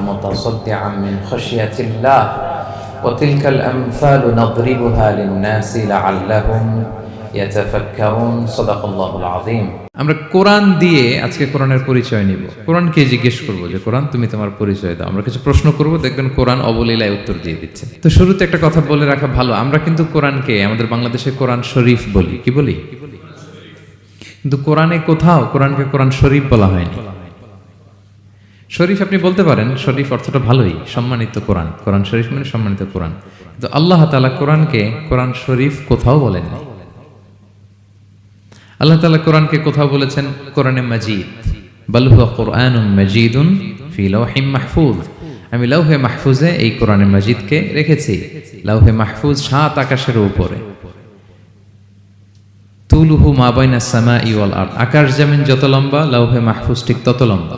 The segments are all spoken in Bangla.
متصدعا من خشية الله وتلك الأمثال نضربها للناس لعلهم يتفكرون صدق الله العظيم আমরা কোরআন দিয়ে আজকে কোরআনের পরিচয় নিব। কোরআনকে জিজ্ঞেস করবো যে কোরআন তুমি তোমার পরিচয় দাও। আমরা কিছু প্রশ্ন করব, দেখবেন কোরআন অবলীলায় উত্তর দিয়ে দিচ্ছে। তো শুরুতে একটা কথা বলে রাখা ভালো, আমরা কিন্তু কোরআনকে আমাদের বাংলাদেশে কোরআন শরীফ বলি। কি বলি? কিন্তু কোরআনে কোথাও কোরআনকে কোরআন শরীফ বলা হয়নি। শরীফ আপনি বলতে পারেন, শরীফ অর্থটা ভালোই, সম্মানিত কোরআন। কোরআন শরীফ মানে সম্মানিত কোরআন। কিন্তু আল্লাহ তাআলা কোরআনকে কোরআন শরীফ কোথাও বলেননি। আল্লাহ তাআলা কোরআনকে কোথাও বলেছেন কোরআনে মাজিদ, বাল হুয়া কুরআনুম মাজিদুন ফি লাওহিম মাহফুজ। আমি লাউহে মাহফুজে এই কোরআনে মাজিদকে রেখেছি। লাউহে মাহফুজ 7 আকাশের উপরে। তুলুহু মা বাইনাস সামাই ওয়াল আরদ, আকাশ জমিন যত লম্বা লাউহে মাহফুজ ঠিক তত লম্বা।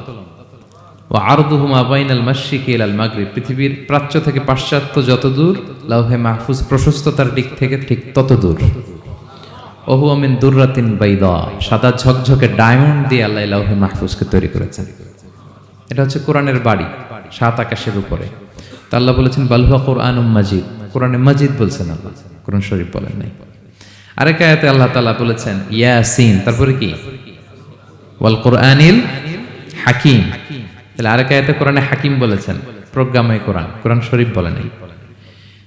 ওয়া আরদুহু মা বাইনাল মাশরিকি ইলাল মাগরিব, পৃথিবীর প্রাচ্য থেকে পাশ্চাত্য যত দূর লাউহে মাহফুজ প্রশস্ততার দিক থেকে ঠিক তত দূর। ওহু মিন দুররাতিন বাইদা, সাদা ঝকঝকে ডায়মন্ড দিয়ে আল্লাহ লাউহে মাহফুজকে তৈরি করেছেন। এটা হচ্ছে কোরআনের বাড়ি 7 আকাশের উপরে। তা আল্লাহ বলেছেন বাল হুয়া কুরআনুম মাজিদ, কোরআনে মাজিদ বলছেন আল্লাহ, কোরআন শরীফ বলেন নাই। আরেক আয়াতে আল্লাহ তাআলা বলেছেন ইয়াসিন, তারপরে কি ওয়াল কুরআনিল হাকিম। তাহলে আরেক আয়াতে কোরআনে হাকিম বলেছেন, প্রজ্ঞাময় কোরআন, কোরআন শরীফ বলেন নাই।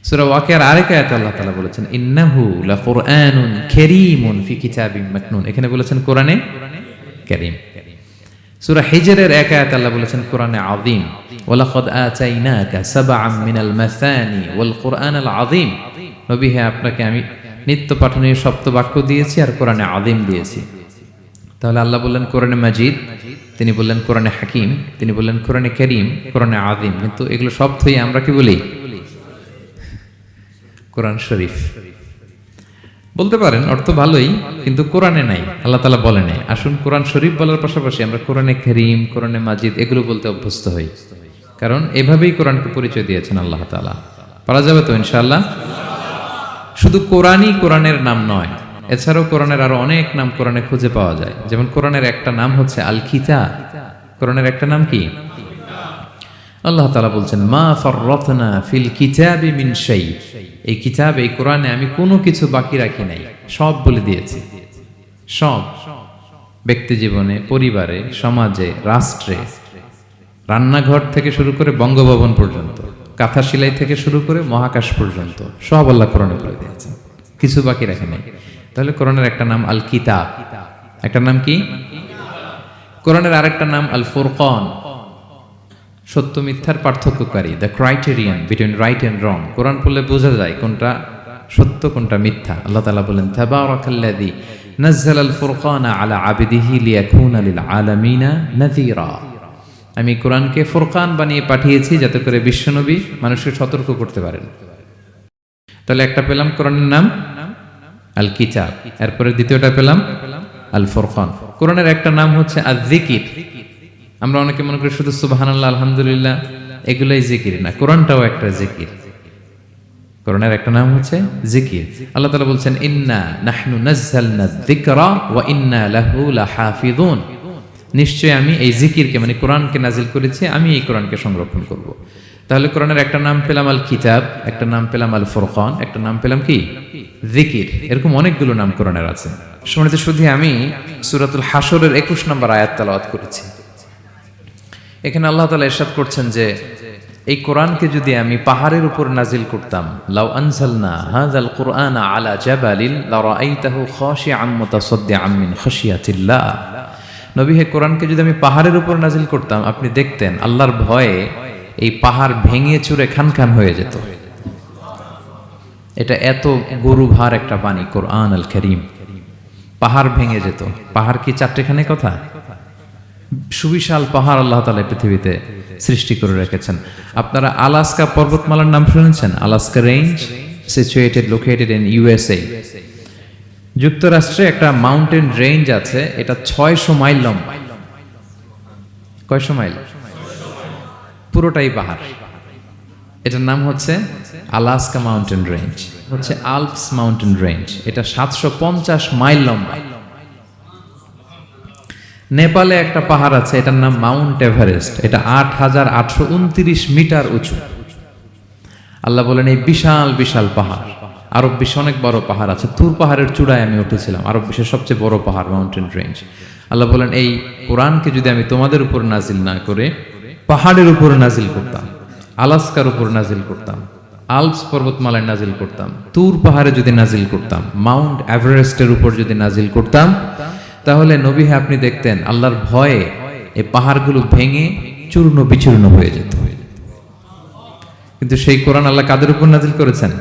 সূরা ওয়াকিয়ার আরেক আয়াতে আল্লাহ তাআলা বলেছেন ইন্নাহু লাকুরআনুন কারীমুন ফি কিতাবিম মাকনুন, এখানে বলেছেন কোরআনে কারীম। সূরা হিজরের এক আয়াতে আল্লাহ বলেছেন কোরআনে আযীম, ওয়ালাকাদ আতাইনাকা সাবআম মিনাল মাসানি ওয়াল কুরআনাল আযীম। নবী হে, আপনাকে আমি নিত্য পাঠনীয় সপ্তবাক্য দিয়েছি আর কোরআনে আযীম দিয়েছি। তাহলে আল্লাহ বললেন কোরআনে মাজিদ, তিনি বললেন কোরআনে হাকিম, তিনি বললেন কোরআনে কারীম, কোরআনে আযীম। কিন্তু এগুলো সব থেকে আমরা কি বলি? কোরআন শরীফ বলতে পারেন, অর্থ ভালোই, কিন্তু কোরআনে নাই, আল্লাহ তাআলা বলে নাই। আসুন কোরআন শরীফ বলার পাশাপাশি আমরা কোরআনে কারীম, কোরআনে মাজিদ এগুলো বলতে অভ্যস্ত হই, কারণ এভাবেই কোরআনকে পরিচয় দিয়েছেন আল্লাহ তাআলা। পারা যাবে তো ইনশাআল্লাহ? শুধু কোরআনই কোরআনের নাম নয়, এছাড়াও কোরআনের আরো অনেক নাম কোরআনে খুঁজে পাওয়া যায়। যেমন কোরআনের একটা নাম হচ্ছে আল কিতাব। কোরআনের একটা নাম কি? আল্লাহ তাআলা বলছেন মা ফাররাতনা ফিল কিতাবি মিন শাই, এই কিতাব, এই কোরআনে আমি কোনো কিছু বাকি রাখি নাই, সব বলে দিয়েছি। সব, ব্যক্তি জীবনে, পরিবারে, সমাজে, রাষ্ট্রে, রান্নাঘর থেকে শুরু করে বঙ্গভবন পর্যন্ত, কাঁথা সেলাই থেকে শুরু করে মহাকাশ পর্যন্ত সব আল্লাহ কোরআনে বলে দিয়েছেন, কিছু বাকি রাখে নাই। তাহলে কোরআনের একটা নাম আল কিতাব, একটা নাম কি? কোরআনের আরেকটা নাম আল ফুরকান, সত্য মিথ্যার পার্থক্যকারী, the criterion between right and wrong. কোরআন পড়লে বোঝা যায় কোনটা সত্য কোনটা মিথ্যা। আল্লাহ তাআলা বলেন তাবারাকাল্লাযী নাযালাল ফুরকানা আলা আবদিহি লিয়াকুনা লিল আলামিনা নাযীরা, আমি কোরআনকে ফুরকান বানিয়ে পাঠিয়েছি যাতে করে বিশ্বনবী মানুষকে সতর্ক করতে পারেন। তাহলে একটা পেলাম কোরআনের নাম আল কিতাব, এরপরে দ্বিতীয়টা পেলাম আল ফুরকান। কোরআনের একটা নাম হচ্ছে আয-যিকির। আমরা অনেকে মনে করি শুধু সুবহানাল্লাহ, আলহামদুলিল্লাহ এগুলাই জিকির না, কোরআনটাও একটা জিকির। কোরআনের একটা নাম হচ্ছে জিকির। আল্লাহ তাআলা বলছেন ইন্না নাহনু নাযালনা যিকরা ওয়া ইন্না লাহু লাহাফিযুন, নিশ্চয় আমি এই জিকিরকে মানে কোরআনকে নাজিল করেছি, আমি এই কোরআনকে সংরক্ষণ করব। তাহলে কোরআনের একটা নাম পেলাম আল কিতাব, একটা নাম পেলাম আল ফুরকান, একটা নাম পেলাম কি? জিকির। এরকম অনেকগুলো নাম কোরআনের আছে। সম্মানিত শুধু আমি সূরাতুল হাশরের 21 নম্বর আয়াত তেলাওয়াত করেছি। এখানে আল্লাহ তাআলা ইরশাদ করছেন যে এই কোরআনকে যদি আমি পাহাড়ের উপর নাজিল করতাম, লাউ আনজালনা হাযাল কুরআনা আলা জাবালিন লারাআইতাহু খাশিআম মুতাসাদ্দিআম মিন খাশিয়াতিল্লাহ। নবী হে, কোরআনকে যদি আমি পাহাড়ের উপর নাজিল করতাম, আপনি দেখতেন আল্লাহর ভয়ে এই পাহাড় ভেঙে চুরে খান খান হয়ে যেত। এটা এত গরুভার একটা বাণী কোরআন আল কারীম, পাহাড় ভেঙে যেত। পাহাড় কি চারটেখানে কথা? সুবিশাল পাহাড় আল্লাহ তাআলা পৃথিবীতে সৃষ্টি করে রেখেছেন। আপনারা আলাস্কা পর্বতমালার নাম শুনেছেন? Alaska range, located in USA. যুক্তরাষ্ট্রে একটা মাউন্টেন রেঞ্জ আছে, এটা 600 মাইল লম্বা। কয়শো মাইল? পুরোটাই পাহাড়। এটার নাম হচ্ছে আলাস্কা মাউন্টেন রেঞ্জ, হচ্ছে আল্পস মাউন্টেন রেঞ্জ। এটা 750 মাইল লম্বা। নেপালে একটা পাহাড় আছে, এটার নাম মাউন্ট এভারেস্ট। এটা 8,829 মিটার উঁচু। আল্লাহ বলেন এই বিশাল বিশাল পাহাড়, আরব বিশ্বে অনেক বড় পাহাড় আছে। তুর পাহাড়ের চূড়ায় আমি উঠেছিলাম, আরব বিশ্বের সবচেয়ে বড় পাহাড়, মাউন্টেন রেঞ্জ। আল্লাহ বলেন এই কোরআনকে যদি আমি তোমাদের উপর নাজিল না করে পাহাড়ের উপর নাজিল করতাম, আলাস্কার উপর নাজিল করতাম, আল্পস পর্বতমালায় নাজিল করতাম, তুর পাহাড়ে যদি নাজিল করতাম, মাউন্ট এভারেস্টের উপর যদি নাজিল করতাম, তাহলে নবী হ্যাঁ আপনি দেখতেন আল্লাহর ভয়ে এই পাহাড়গুলো ভেঙে চূর্ণ বিচূর্ণ হয়ে যেত। কিন্তু সেই কোরআন আল্লাহ কাদের উপর নাজিল করেছেন?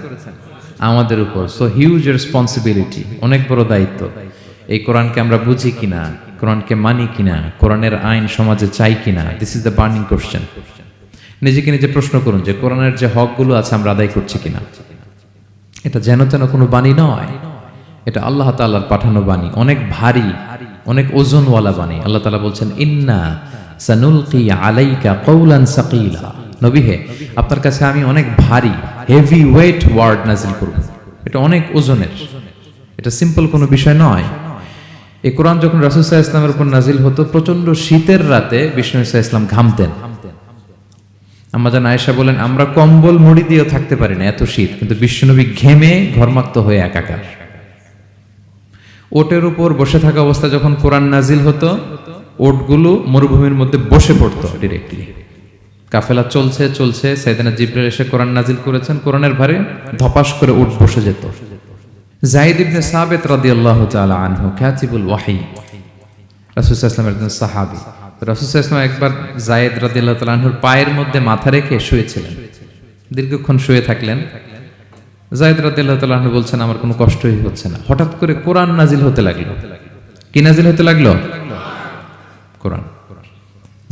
আমাদের উপর। সো হিউজ রেসপন্সিবিলিটি, অনেক বড় দায়িত্ব। এই কোরআনকে আমরা বুঝি কিনা, কোরআনকে মানি কিনা, কোরআনের আইন সমাজে চাই কিনা, this is the burning question. নিজেকে নিজে প্রশ্ন করুন যে কোরআনের যে হকগুলো আছে আমরা আদায় করছি কিনা। এটা যেন তেন কোনো বাণী নয়, এটা আল্লাহ তাআলার পাঠানো বাণী, অনেক ভারী, অনেক ওজনওয়ালা বাণী। আল্লাহ তাআলা বলছেন ইন্না সানুলকি আলাইকা কওলান সাকিলা, নবী হে আপনার কাছে আমি অনেক ভারী, হেভি ওয়েট ওয়ার্ড নাজিল করব। এটা অনেক ওজনের, এটা সিম্পল কোনো বিষয় নয়। এই কোরআন যখন রাসূল সাল্লাল্লাহু আলাইহি ওয়াসাল্লামের উপর নাজিল হতো, প্রচন্ড শীতের রাতে বিষ্ণু সাল্লাল্লাহু আলাইহি ওয়াসাল্লাম ঘামতেন। আম্মাজান আয়েশা বলেন আমরা কম্বল মুড়ি দিয়েও থাকতে পারি না, এত শীত, কিন্তু বিশ্বনবী ঘেমে ঘর্মাক্ত হয়ে একাকার। ওটের উপর বসে থাকা অবস্থা যখন কোরআন নাজিল হতো, ওটগুলো মরুভূমির মধ্যে বসে পড়তো ডিরেক্টলি। কাফেলা চলছে চলছে, সাইয়েদনা জিবরাইল এসে কোরআন নাজিল করেছেন, কোরআনের ভারে ধপাস করে উট বসে যেত। যায়েদ ইবনে সাবিত রাদিয়াল্লাহু তাআলা আনহু কাতিবুল ওয়াহি, রাসূল সাল্লাল্লাহু আলাইহি ওয়াসাল্লামের একজন সাহাবী। রাসূল সাল্লাল্লাহু আলাইহি ওয়াসাল্লাম একবার যায়েদ রাদিয়াল্লাহু তাআলা আনহুর পায়ের মধ্যে মাথা রেখে শুয়েছিলেন, দীর্ঘক্ষণ শুয়ে থাকলেন। যায়েদ রাদিয়াল্লাহু তাআলা আনহু বলছেন আমার কোনো কষ্টই হচ্ছে না। হঠাৎ করে কোরআন নাজিল হতে লাগলো। কি নাজিল হতে লাগলো? কোরআন।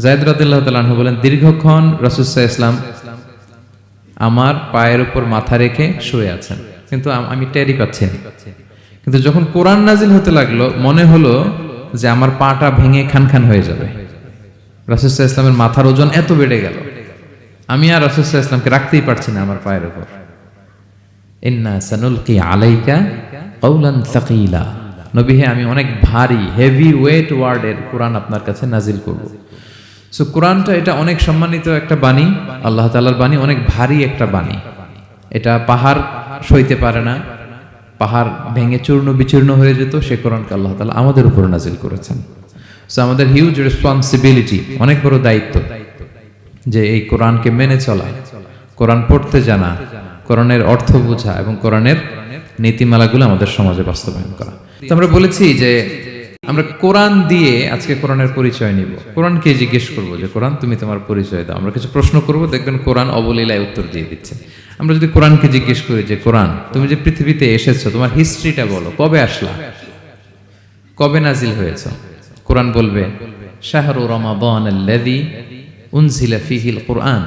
যায়েদ রাদিয়াল্লাহু তাআলা আনহু বলেন দীর্ঘক্ষণ রাসূল সাল্লাল্লাহু আলাইহি ওয়াসাল্লাম আমার পায়ের উপর মাথা রেখে শুয়ে আছেন, কিন্তু আমি টেরই পাচ্ছি না। কিন্তু যখন কোরআন নাজিল হতে লাগলো, মনে হলো যে আমার পাটা ভেঙে খান খান হয়ে যাবে। রাসূল সাল্লাল্লাহু আলাইহি ওয়াসাল্লামের মাথার ওজন এত বেড়ে গেল, আমি আর রাসূল সাল্লাল্লাহু আলাইহি ওয়াসাল্লামকে রাখতেই পারছি না আমার পায়ের উপর। ইন্না সানুলকি আলাইকা কওলান সাকিলা, নবী হে আমি অনেক ভারী, হেভি ওয়েট ওয়ার্ডের কোরআন আপনার কাছে নাজিল করব। সো কোরআনটা এটা অনেক সম্মানিত একটা বাণী, আল্লাহ তাআলার বাণী, অনেক ভারী একটা বাণী। এটা পাহাড় সইতে পারে না, পাহাড় ভেঙে চূর্ণ বিচূর্ণ হয়ে যেত, সে কোরআনকে আল্লাহ তাআলা আমাদের উপর নাজিল করেছেন। সো আমাদের হিউজ রেসপন্সিবিলিটি, অনেক বড় দায়িত্ব যে এই কোরআনকে মেনে চলা, কোরআন পড়তে জানা, কোরআনের অর্থ বোঝা এবং কোরআনের নীতিমালাগুলো আমাদের সমাজে বাস্তবায়ন করা। তো আমরা বলেছি যে আমরা কোরআন দিয়ে আজকে কোরআনের পরিচয় নিব। কোরআনকে জিজ্ঞেস করবো যে কোরআন তুমি তোমার পরিচয় দাও। আমরা কিছু প্রশ্ন করব, দেখবেন কোরআন অবলীলায় উত্তর দিয়ে দিচ্ছে। আমরা যদি কোরআনকে জিজ্ঞেস করি যে কোরআন তুমি যে পৃথিবীতে এসেছো, তোমার হিস্ট্রিটা বলো, কবে আসলা, কবে নাজিল হয়েছে? কোরআন বলবে শাহরু রমাদান আল্লাযী উনজিলা ফীহিল কুরআন,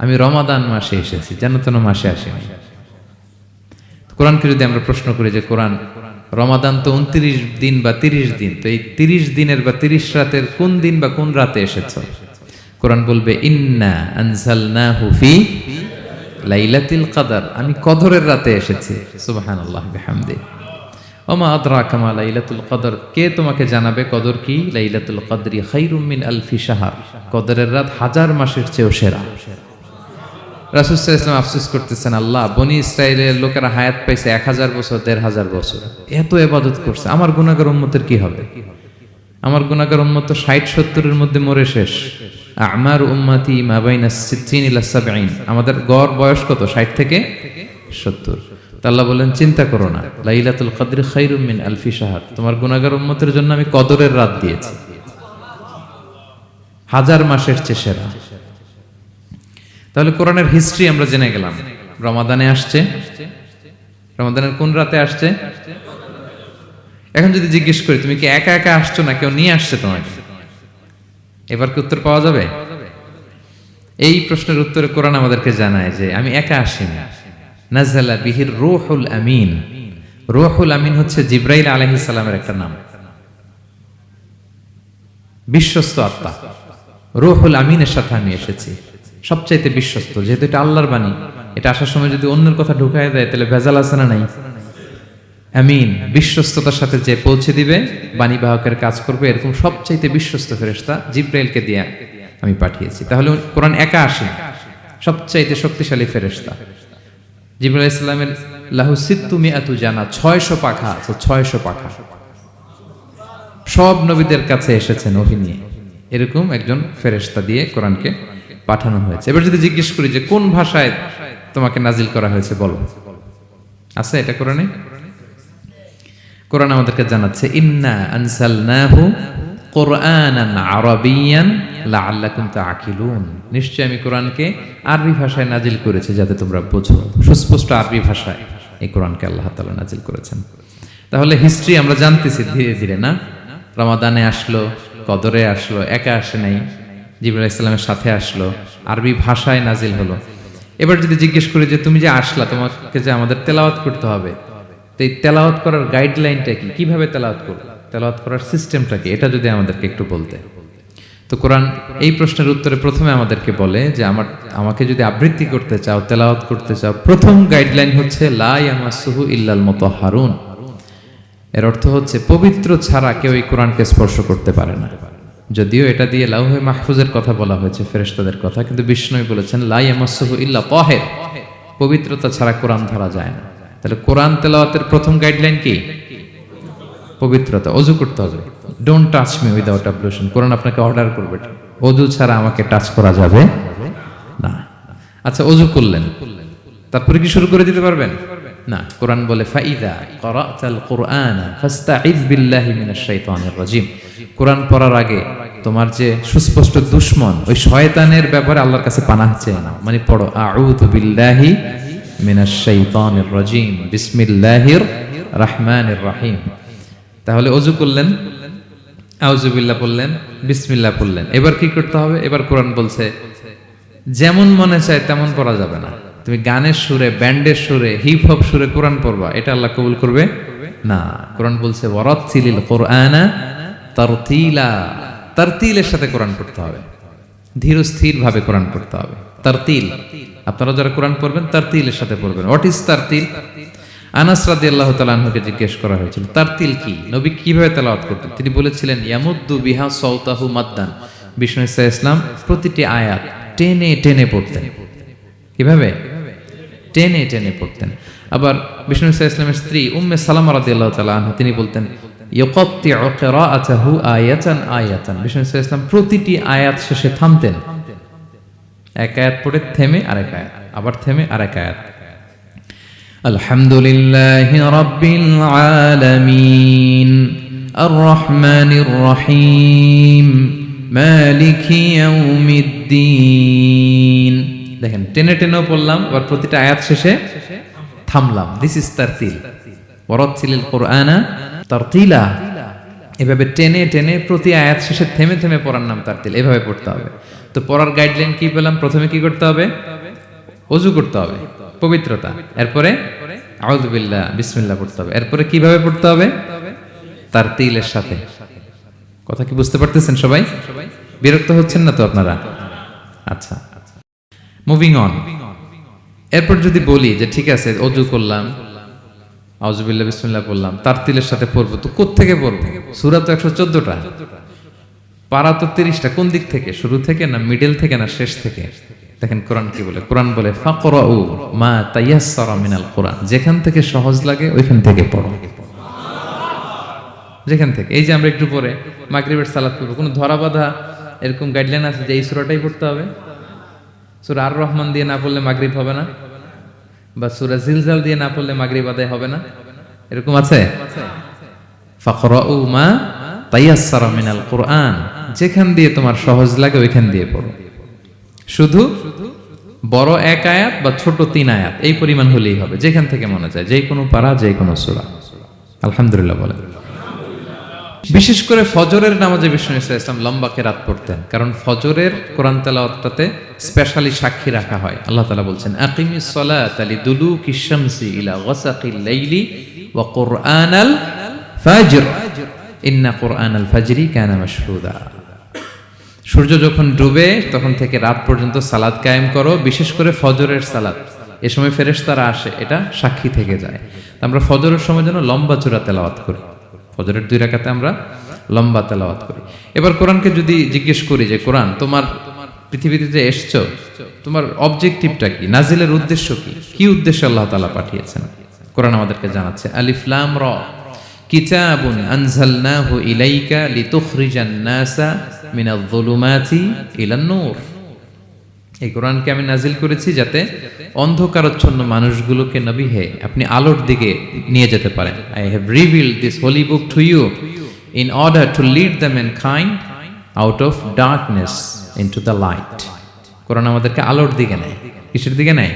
আমি রমাদান মাসে এসেছি, যেন তেন মাসে আসিনি। কোরআনকে যদি আমরা প্রশ্ন করি যে কোরআন রমাদান তো 29 দিন বা 30 দিন, তো এই 30 দিনের বা 30 রাতের কোন দিন বা কোন রাতে এসেছ? কোরআন বলবে ইন্না আনজালনাহু ফি লাইলাতুল কদর, আমি কদরের রাতে এসেছি। সুবহানাল্লাহ বিহামদি। ওমা আদরাকা মা লাইলাতুল কদর, কে তোমাকে জানাবে কদর কি? লাইলাতুল কদরি খায়রুম মিন আলফি শাহর, কদরের রাত 1000 মাসের চেয়েও সেরা। রাসূল সাল্লাল্লাহু আলাইহি ওয়াসাল্লাম আফসোস করতেছেন, আল্লাহ বনি ইসরাইলের লোকেরা হায়াত পাইছে 1000 বছর, 1500 বছর, এত ইবাদত করছে, আমার গুনাহগার উম্মতের কি হবে? আমার গুনাহগার উম্মত তো 60-70 মধ্যে মরে শেষ। আমার উম্মতি মা বাইনা 60 ইলা 70, আমাদের গড় বয়স কত? 60 থেকে 70। আল্লাহ বলেন চিন্তা করো না, লাইলাতুল কদরি খায়রুম মিন আলফি শাহর, তোমার গুনাহগার উম্মতের জন্য আমি কদরের রাত দিয়েছি, 1000 মাসের চেয়ে সেরা। তাহলে কোরআনের হিস্ট্রি আমরা জেনে গেলাম। রমাদানে আসছে, রমাদানের কোন রাতে আসছে? এখন যদি জিজ্ঞেস করি তুমি কি একা একা আসছো না কেউ নিয়ে আসছে তোমাকে, এবার কি উত্তর পাওয়া যাবে? এই প্রশ্নের উত্তরে কোরআন আমাদেরকে জানায় যে আমি একা আসিনি। নাযালা বিহির রূহুল আমিন, রূহুল আমিন হচ্ছে জিবরাইল আলাইহিস সালামের একটা নাম, বিশ্বস্ত আত্মা। রূহুল আমিনের সাথে আমি এসেছি, সবচাইতে বিশ্বস্ত, যেহেতু এটা আল্লাহর বাণী। এটা আসার সময় যদি অন্যের কথা ঢুকায় দেয় তাহলে ভেজাল আছে না নাই? আমিন, বিশ্বস্ততার সাথে যে পৌঁছে দিবে, বাণীবাহকের কাজ করবে, এরকম সবচাইতে বিশ্বস্ত ফেরেশতা জিব্রাইলকে দিয়ে আমি পাঠিয়েছি। তাহলে কোরআন একা আসে, সবচাইতে শক্তিশালী ফেরেশতা জিবরাইল আলাইহিস সালামের লাহু সিত্তু মিআতু জানা, 600 পাখা আছে, 600 পাখা। সব নবীদের কাছে এসেছেন ওহী নিয়ে, এরকম একজন ফেরেশতা দিয়ে কোরআনকে পাঠানো হয়েছে। এবার যদি জিজ্ঞেস করি যে কোন ভাষায় তোমাকে নাজিল করা হয়েছে বলো, আছে এটা কোরআনে? কোরআন আমাদেরকে জানাচ্ছে ইন্না আনসালনাহু কুরআনান আরাবিয়ান লাআল্লাকুম তাআকিলুন, নিশ্চয় আমি কোরআনকে আরবি ভাষায় নাজিল করেছি যাতে তোমরা বোঝো। সুস্পষ্ট আরবি ভাষায় এই কোরআনকে আল্লাহ তাআলা নাজিল করেছেন। তাহলে হিস্ট্রি আমরা জানতেছি ধীরে ধীরে, না? রমাদানে আসলো, কদরে আসলো, একা আসে নাই, জিবরাইল আলাইহিস সালামের সাথে আসলো, আরবি ভাষায় নাজিল হলো। এবার যদি জিজ্ঞেস করি যে তুমি যে আসলা, তোমাকে যে আমাদের তেলাওয়াত করতে হবে, তো এই তেলাওয়াত করার গাইডলাইনটা কি, কিভাবে তেলাওয়াত করব, তেলাওয়াত করার সিস্টেমটা কি, এটা যদি আমাদেরকে একটু বলতে। তো কোরআন এই প্রশ্নের উত্তরে প্রথমে আমাদেরকে বলে যে আমাকে যদি আবৃত্তি করতে চাও, তেলাওয়াত করতে চাও, প্রথম গাইডলাইন হচ্ছে লা ইয়ামাসসুহু ইল্লাল মুতাহহারুন। এর অর্থ হচ্ছে পবিত্র ছাড়া কেউ এই কোরআনকে স্পর্শ করতে পারে না। যদিও এটা দিয়ে লাউহে মাহফুজের কথা বলা হয়েছে, ফেরেশতাদের কথা, কিন্তু বিষ্ণু বলেছেন লা ইয়ামাসসুহু ইল্লা তাহির, পবিত্রতা ছাড়া কোরআন ধরা যায় না। তাহলে কোরআন তেলাওয়াতের প্রথম গাইডলাইন কি? পবিত্রতা, ওযু করতে হবে। ডোন্ট টাচ মি উইদাউট অ্যাবলুশন, কোরআন আপনাকে অর্ডার করবে, ওযু ছাড়া আমাকে টাচ করা যাবে না। আচ্ছা, ওযু করলেন, তারপরে কি শুরু করে দিতে পারবেন? না, কোরআন বলে ফাইদা ক্বরাতাল কুরআনা ফাস্তাইয বিল্লাহি মিনাশ শাইতানির রাজিম। কোরআন পড়ার আগে তোমার যে সুস্পষ্ট দুশমন ওই শয়তানের ব্যাপারে আল্লাহর কাছে পানাহ চেয়ে নাও। মানে পড়ো আউযু বিল্লাহি মিনাশ শাইতানির রাজিম বিসমিল্লাহির রহমানির রহিম। তাহলে ওযু করলেন, আউযু বিল্লাহ পড়লেন, বিসমিল্লাহ পড়লেন। এবার কি করতে হবে? এবার কোরআন বলছে যেমন মনে চায় তেমন পড়া যাবে না। তুমি গানের সুরে, ব্যান্ডের সুরে, হিপ হপ সুরে কোরআন পড়বা, এটা আল্লাহ কবুল করবে না। কোরআন বলছে ওয়ারাত্তিলিল কুরআনা তারতিলা, তারতিলের সাথে কোরআন পড়তে হবে, ধীর স্থির ভাবে কোরআন পড়তে হবে। তারতিল, আপনারা যারা কোরআন পড়বেন তারতিলের সাথে পড়বেন। What is তারতিল? আনাস রাদিয়াল্লাহু তাআলা আনহুকে জিজ্ঞেস করা হয়েছিল তারতিল কি, নবী কিভাবে তেলাওয়াত করতেন। তিনি বলেছিলেন ইয়ামুদ্দু বিহা সাওতাহু মাদ্দান, বিষ্ণু ঈসা ইসলাম প্রতিটি আয়াত টেনে টেনে পড়তেন। কিভাবে? টেনে টেনে পড়তেন। আবার বিষ্ণু ঈসা ইসলামের স্ত্রী উম্মে সালামা রাদিয়াল্লাহু তাআলা আনহা, তিনি বলতেন ইয়াকাত্তিউ কিরাআতাহু আয়াতান আয়াতান, বিষ্ণু ঈসা ইসলাম প্রতিটি আয়াত শেষে থামতেন। এক আয়াত পড়ে থেমে আরেক আয়াত, আবার থেমে আরেক আয়াত। আলহামদুলিল্লাহি রাব্বিল আলামিন আর রহমানির রহিম মালিকি ইয়াউমিদ্দিন। দেখেন, টেনে টেনেও পড়লাম, আবার প্রতিটা আয়াত শেষে থামলাম। This is তারতিল। ওয়ারাত্তিলিল কুরআনা তারতিলা, এভাবে টেনে টেনে প্রতি আয়াত শেষে থেমে থেমে পড়ার নাম তারতিল। এভাবে পড়তে হবে। তো পড়ার গাইডলাইন কি পেলাম? প্রথমে কি করতে হবে? ওযু করতে হবে, পবিত্রতা। এরপরে আউযু বিল্লাহ, বিসমিল্লাহ পড়তে হবে। এরপরে কিভাবে পড়তে হবে? তারতিলের সাথে। কথা কি বুঝতে পারতেছেন সবাই? বিরক্ত হচ্ছেন না তো আপনারা? আচ্ছা, মুভিং অন। এরপর যদি বলি যে ঠিক আছে ওযু করলাম, আউযু বিল্লাহ বিসমিল্লাহ পড়লাম, তারতিলের সাথে পড়বো, তো কোত্থেকে পড়বো? সূরা তো 114টা, পারা তো 30টা। কোন দিক থেকে? শুরু থেকে না মিডল থেকে না শেষ থেকে? দেখেন কোরআন কি বলে। কোরআন বলে ফাকরাউ মা তায়াসসারা মিনাল কোরআন, যেখান থেকে সহজ লাগে ওইখান থেকে পড়ো। যেখান থেকে, এই যে আমরা একটু পরে মাগরিবের সালাত করবো, কোনো ধরা বাঁধা এরকম গাইডলাইন আছে যে এই সূরাটাই পড়তে হবে? সূরা আর রহমান দিয়ে না পড়লে মাগরিব হবে না, বা সূরা জিলজাল দিয়ে না পড়লে মাগরিব আদায় হবে না, এরকম আছে? ফাকরাউ মা তায়াসসারা মিনাল কোরআন, যেখান দিয়ে তোমার সহজ লাগে ওইখান দিয়ে পড়ো। শুধু বড় এক আয়াত বা ছোট 3 আয়াত এই পরিমাণ হলেই হবে, যেখান থেকে মনে চায়, যে কোনো পারা, যে কোনো সূরা। আলহামদুলিল্লাহ বলেন। বিশেষ করে ফজরের নামাজে বিষ্ণু ঈসা ইসলাম লম্বা কেরাত পড়তেন, কারণ ফজরের কোরআন তেলাওয়াতটাতে স্পেশালি সাক্ষী রাখা হয়। আল্লাহ তাআলা বলছেন আকিমিস সালাতা লিদুলুকিশ শামসি ইলা গাসাকিল লাইলি ওয়া কুরআনাল ফাজর ইন্না কুরআনাল ফাজরি কানা মাশহুদা। সূর্য যখন ডুবে তখন থেকে রাত পর্যন্ত সালাত কায়েম করো, বিশেষ করে ফজরের সালাত। এ সময় ফেরেশতারা আসে, এটা সাক্ষী থেকে যায়। আমরা ফজরের সময় যেন লম্বা চূড়া তেলাওয়াত করি, ফজরের 2 রাকাতে আমরা লম্বা তেলাওয়াত করি। এবার কোরআনকে যদি জিজ্ঞেস করি যে কোরআন তোমার পৃথিবীতে যে এসছো, তোমার অবজেক্টিভটা কি, নাজিলের উদ্দেশ্য কি, কি উদ্দেশ্যে আল্লাহ তাআলা পাঠিয়েছেন, কোরআন আমাদেরকে জানাচ্ছে আলিফ লাম রা কিতাবুন আনজালনাহু ইলাইকা লিতুখরিজান নাসা মিনাল যুলুমাতি ইলান নূর। এই কোরআনকে আমি নাজিল করেছি যাতে অন্ধকারাচ্ছন্ন মানুষগুলোকে নবী হে আপনি আলোর দিকে নিয়ে যেতে পারেন। I have revealed this holy book to you in order to lead the mankind out of darkness into the light. কোরআন আমাদেরকে আলোর দিকে নেয়। কিসের দিকে নেয়?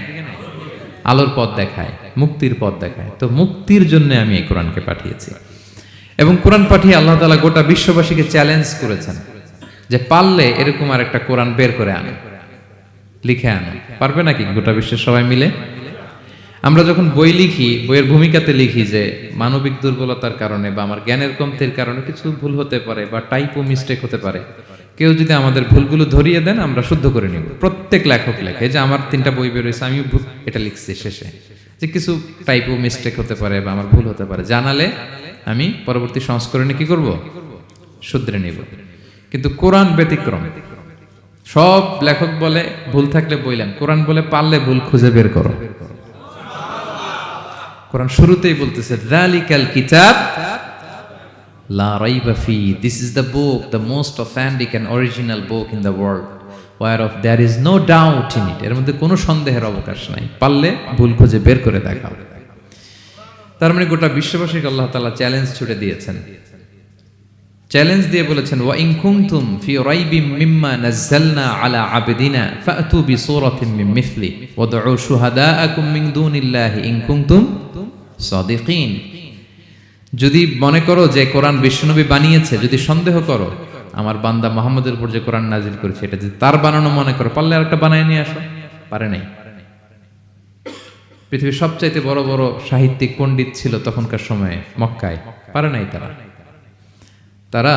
আলোর পথ দেখায়, মুক্তির পথ দেখায়। তো মুক্তির জন্য আমি এই কোরআনকে পাঠিয়েছি। এবং কোরআন পাঠিয়ে আল্লাহ তাআলা গোটা বিশ্ববাসীকে চ্যালেঞ্জ করেছেন যে পারলে এরকম আর একটা কোরআন বের করে আনো, লিখে আনো। পারবে নাকি গোটা বিশ্বের সবাই মিলে? আমরা যখন বই লিখি, বইয়ের ভূমিকাতে লিখি যে মানবিক দুর্বলতার কারণে বা আমার জ্ঞানের কমতির কারণে কিছু ভুল হতে পারে বা টাইপো মিস্টেক হতে পারে, কেউ যদি আমাদের ভুলগুলো ধরিয়ে দেন আমরা শুদ্ধ করে নিব। প্রত্যেক লেখক লেখে যে আমার 3টা বই বের হয়েছে, আমি এটা লিখছি শেষে, যে কিছু টাইপো মিস্টেক হতে পারে বা আমার ভুল হতে পারে, জানালে আমি পরবর্তী সংস্করণে কি করব? শুধরে নিব। কিন্তু কোরআন ব্যতিক্রম। সব লেখক বলে ভুল থাকলে বইলেন, কোরআন বলে পারলে ভুল খুঁজে বের করো। কোরআন শুরুতেই বলতেছে যালিকাল কিতাব লা রাইবা ফি, this is the book, the most authentic and original book in the world, whereof there is no doubt in it, এর মধ্যে কোনো সন্দেহের অবকাশ নাই, পারলে ভুল খুঁজে বের করে দেখাও। তার মানে গোটা বিশ্ববাসীকে আল্লাহ তাআলা চ্যালেঞ্জ ছুড়ে দিয়েছেন। চ্যালেঞ্জ দিয়ে বলেছেন ওয়া ইন কুনতুম ফি রাইবিম মিম্মা নাযালনা আলা আবদিনা ফাতু বিসূরাতিন মিন মিথলি ওয়াদউ শুহাদাআকুম মিন দুনিল্লাহি ইন কুনতুম সাদিকিন। যদি মনে করো যে কোরআন বিশ্বনবী বানিয়েছে, যদি সন্দেহ করো আমার বান্দা মুহাম্মদের উপর যে কোরআন নাজিল করেছে এটা যদি তার বানানো মনে করো, পারলে আরেকটা বানায় নিয়ে আসো। পারে নাই। পৃথিবীর সবচাইতে বড় বড় সাহিত্যিক পণ্ডিত ছিল তখনকার সময়ে মক্কায়, পারে নাই তারা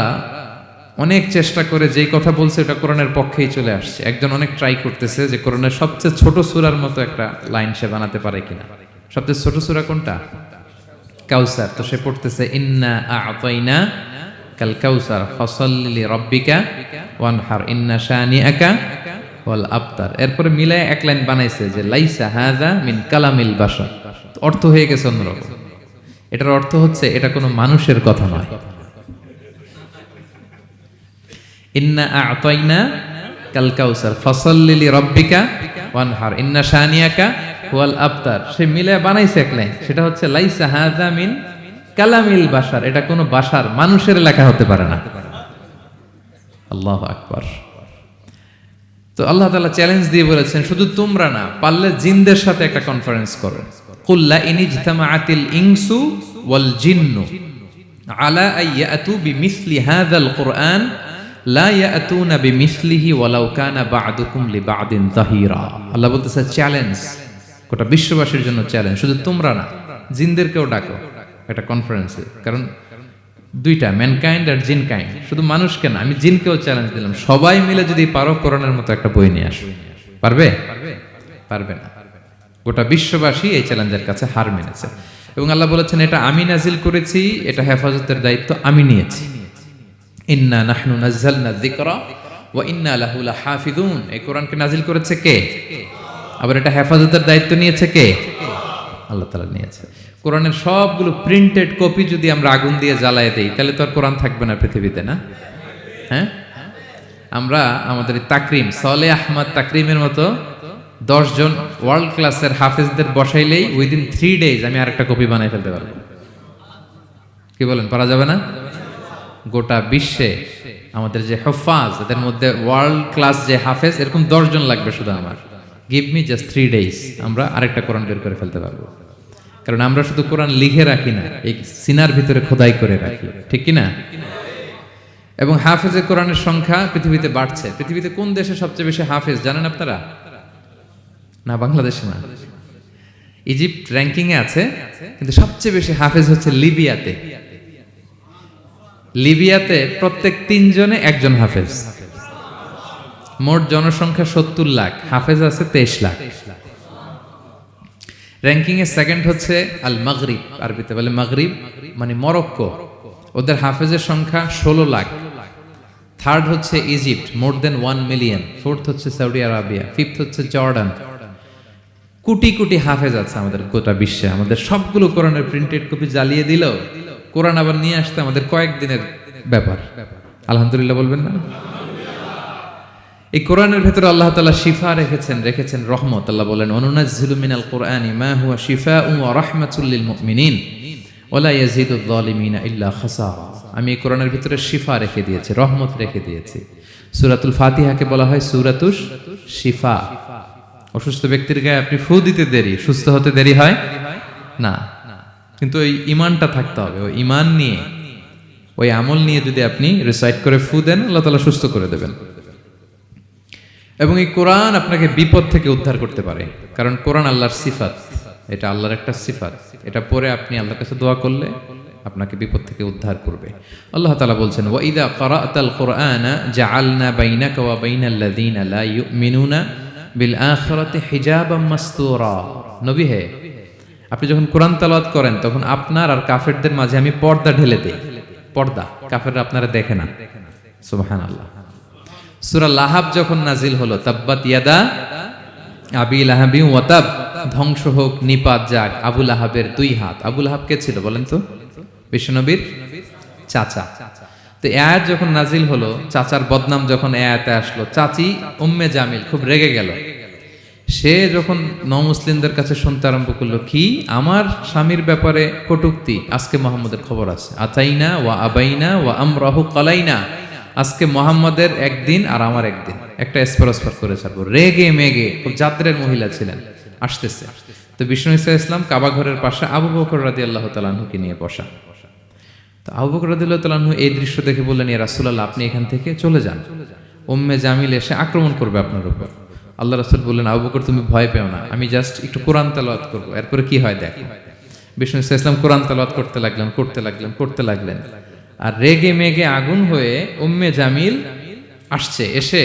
অনেক চেষ্টা করে যেই কথা বলছে এটা কোরআনের পক্ষেই চলে আসছে। একজন অনেক ট্রাই করতেছে যে কোরআনের সবচেয়ে ছোট সূরার মতো একটা লাইন সে বানাতে পারে কিনা। সবচেয়ে ছোট সূরা কোনটা? কাউসার। তো সে পড়তেছে ইন্না আ'তাইনা কাল কাউসার ফাসাল্লি লিরাব্বিকা ওয়ানহার ইন্না শানিআকা ওয়াল আবতার। এরপরে মিলায় এক লাইন বানাইছে যে লাইসা হাযা মিন কালামিল বাশার। অর্থ হয়ে গেছে অন্যরকম। এটার অর্থ হচ্ছে এটা কোনো মানুষের কথা নয়। ইন্না আ'তাইনা কাল কাউসার ফাসাল্লি লিরাব্বিকা ওয়ানহার ইন্না শানিআকা ওয়াল আবতার। সে মিলায় বানাইছে এক লাইন, সেটা হচ্ছে লাইসা হাযা মিন কালামিল বাশার। এটা কোনো বাশার, মানুষের লেখা হতে পারে না। আল্লাহু আকবার। তো আল্লাহ তাআলা চ্যালেঞ্জ দিয়ে বলেছেন শুধু তোমরা না, পারলে জিনদের সাথে একটা কনফারেন্স করো। কুল লা ইন ইজতামাআতিল ইনসু ওয়াল জিন্নু আলা আইয়াতু বিমিসলি হাযাল কুরআন লা ইয়াতুনা বিমিসলিহি ওয়ালাউ কানা বা'দুকুম লিবা'দিন যাহিরা। আল্লাহ বলতেছে চ্যালেঞ্জ, গোটা বিশ্ববাসীর জন্য চ্যালেঞ্জ। শুধু তোমরা না, জিনদেরকেও ডাকো একটা কনফারেন্সে। কারণ 2টা, ম্যানকাইন্ড আর জিনকাইন্ড। শুধু মানুষকে না, আমি জিনকেও চ্যালেঞ্জ দিলাম, সবাই মিলে যদি পারো কোরআনের মতো একটা বই নিয়ে আসো। পারবে? পারবে না। গোটা বিশ্ববাসী এই চ্যালেঞ্জের কাছে হার মেনেছে। এবং আল্লাহ বলেছেন এটা আমি নাজিল করেছি, এটা হেফাজতের দায়িত্ব আমি নিয়েছি। ইন্না নাহনু নাযালনা যিকরা ওয়া ইন্না লাহু লাহাফিজুন। এই কোরআনকে নাজিল করেছে কে? আবার এটা হেফাজতের দায়িত্ব নিয়েছে কে? আল্লাহ তাআলা নিয়েছে। কোরআনের সবগুলো প্রিন্টেড কপি যদি আমরা আগুন দিয়ে জ্বালায় দেই তাহলে তো আর কোরআন থাকবে না পৃথিবীতে, না? হ্যাঁ, আমরা আমাদের তাকরিম সালেহ আহমদ তাকরিমের মতো 10 জন ওয়ার্ল্ড ক্লাসের হাফেজদের বসাইলেই উইদিন 3 days আমি আরেকটা কপি বানাই ফেলতে পারবো। কি বলেন, পারা যাবে না? গোটা বিশ্বে আমাদের যে হুফাজ, এদের মধ্যে ওয়ার্ল্ড ক্লাস যে হাফেজ, এরকম 10 জন লাগবে শুধু আমার। গিভ মি জাস্ট 3 days, আমরা আরেকটা কোরআন বের করে ফেলতে পারবো। কারণ আমরা শুধু কোরআন লিখে রাখি না, এই সিনার ভিতরে খোদাই করে রাখি, ঠিক কি না? এবং হাফেজে কোরআনের সংখ্যা পৃথিবীতে বাড়ছে। পৃথিবীতে কোন দেশে সবচেয়ে বেশি হাফেজ জানেন আপনারা? না, বাংলাদেশে না। ইজিপ্ট র্যাঙ্কিং এ আছে, কিন্তু সবচেয়ে বেশি হাফেজ হচ্ছে লিবিয়াতে। লিবিয়াতে প্রত্যেক 3 জনে একজন হাফেজ। মোট জনসংখ্যা 70 লাখ, হাফেজ আছে 23 লাখ। র্যাঙ্কিং এ সেকেন্ড হচ্ছে আল মাগরিব, আরবিতে বলে মাগরিব মানে মরক্কো, ওদের হাফেজের সংখ্যা 16 লাখ। থার্ড হচ্ছে ইজিপ্ট, মোর দেন 1 মিলিয়ন। ফোর্থ হচ্ছে সৌদি আরবিয়া, ফিফথ হচ্ছে জর্ডান। কোটি কোটি হাফেজ আছে আমাদের গোটা বিশ্বে। আমাদের সবগুলো কোরআনের প্রিন্টেড কপি জ্বালিয়ে দিল, কোরআন আবার নিয়ে আসতে আমাদের কয়েকদিনের ব্যাপার। আলহামদুলিল্লাহ বলবেন না? এই কোরআনের ভেতরে আল্লাহ তাআলা শিফা রেখেছেন রহমত। আল্লাহ বলেন, অনুনাজ্জিলু মিনাল কুরআনি মা হুয়া শিফাউন ওয়া রাহমাতুল লিল মুমিনিন ওয়া লা ইয়াজিদুয যালিমিনা ইল্লা খাসারা। আমি এই কোরআনের ভিতরে শিফা রেখে দিয়েছি, রহমত রেখে দিয়েছি। সূরাতুল ফাতিহাকে বলা হয় সূরাতুশ শিফা। অসুস্থ ব্যক্তির গায়ে আপনি ফু দিতে দেরি, সুস্থ হতে দেরি হয় না। কিন্তু ওই ঈমানটা থাকতে হবে, ওই ঈমান নিয়ে, ওই আমল নিয়ে যদি আপনি রিসাইট করে ফু দেন, আল্লাহ তাআলা সুস্থ করে দেবেন। এবং এই কোরআন আপনাকে বিপদ থেকে উদ্ধার করতে পারে, কারণ কোরআন আল্লাহর সিফাত, এটা আল্লাহর একটা সিফাত। এটা পড়ে আপনি আল্লাহর কাছে দোয়া করলে আপনাকে বিপদ থেকে উদ্ধার করবে। আল্লাহ তাআলা বলছেন, ওয়া ইযা ক্বারা'তাল কুরআনা জাআলনা বাইনাকা ওয়া বাইনাল্লাযীনা লা ইউমিনুনা বিল আখিরাতি হিজাবাম মাসতুরা। নবী হে, আপনি যখন কোরআন তেলাওয়াত করেন তখন আপনার আর কাফেরদের মাঝে আমি পর্দা ঢেলে দেই। পর্দা, কাফেররা আপনারা দেখে না। সুবহানাল্লাহ। সূরা লাহাব যখন নাজিল হলো, তাব্বাত ইয়াদা আবি লাহাবি ওয়া তাব, ধ্বংস হোক, নিপাত যাক আবু লাহাবের 2 হাত। আবু লাহাব কে ছিল বলেন তো? বিশ্বনবীর চাচা। তো আয়াত যখন নাজিল হলো, চাচার বদনাম যখন আয়াতে আসলো, চাচি উম্মে জামিল খুব রেগে গেল। সে যখন নমুসলিমদের কাছে শুনতে আরম্ভ করলো, কি আমার স্বামীর ব্যাপারে কটূক্তি, আজকে মুহাম্মদের খবর আছে। আতাইনা ওয়া আবাইনা ওয়া আমরাহু কালাইনা, আজকে মুহাম্মদের একদিন আর আমার একদিন, একটা স্পরস্পর করে ছাড়বো। রেগে মেগে, খুব জাদ্রের মহিলা ছিলেন, আসতেছে। তো বিষ্ণু ইসা ইসলাম কাবা ঘরের পাশে আবু বকর রাদিয়াল্লাহু তাআলা আনহুকে নিয়ে বসা। তো আবু বকর রাদিয়াল্লাহু তাআলা আনহু এই দৃশ্য দেখে বললেন, ইয়া রাসূলুল্লাহ, আপনি এখান থেকে চলে যান, উম্মে জামিল এসে আক্রমণ করবে আপনার উপর। আল্লাহ রাসূল বললেন, আবু বকর তুমি ভয় পেও না, আমি জাস্ট একটু কোরআন তেলাওয়াত করব, এরপরে কি হয় দেখো। বিষ্ণু ইসা ইসলাম কোরআন তেলাওয়াত করতে লাগলেন। আর রেগে মেগে আগুন হয়ে উম্মে জামিল আসছে, এসে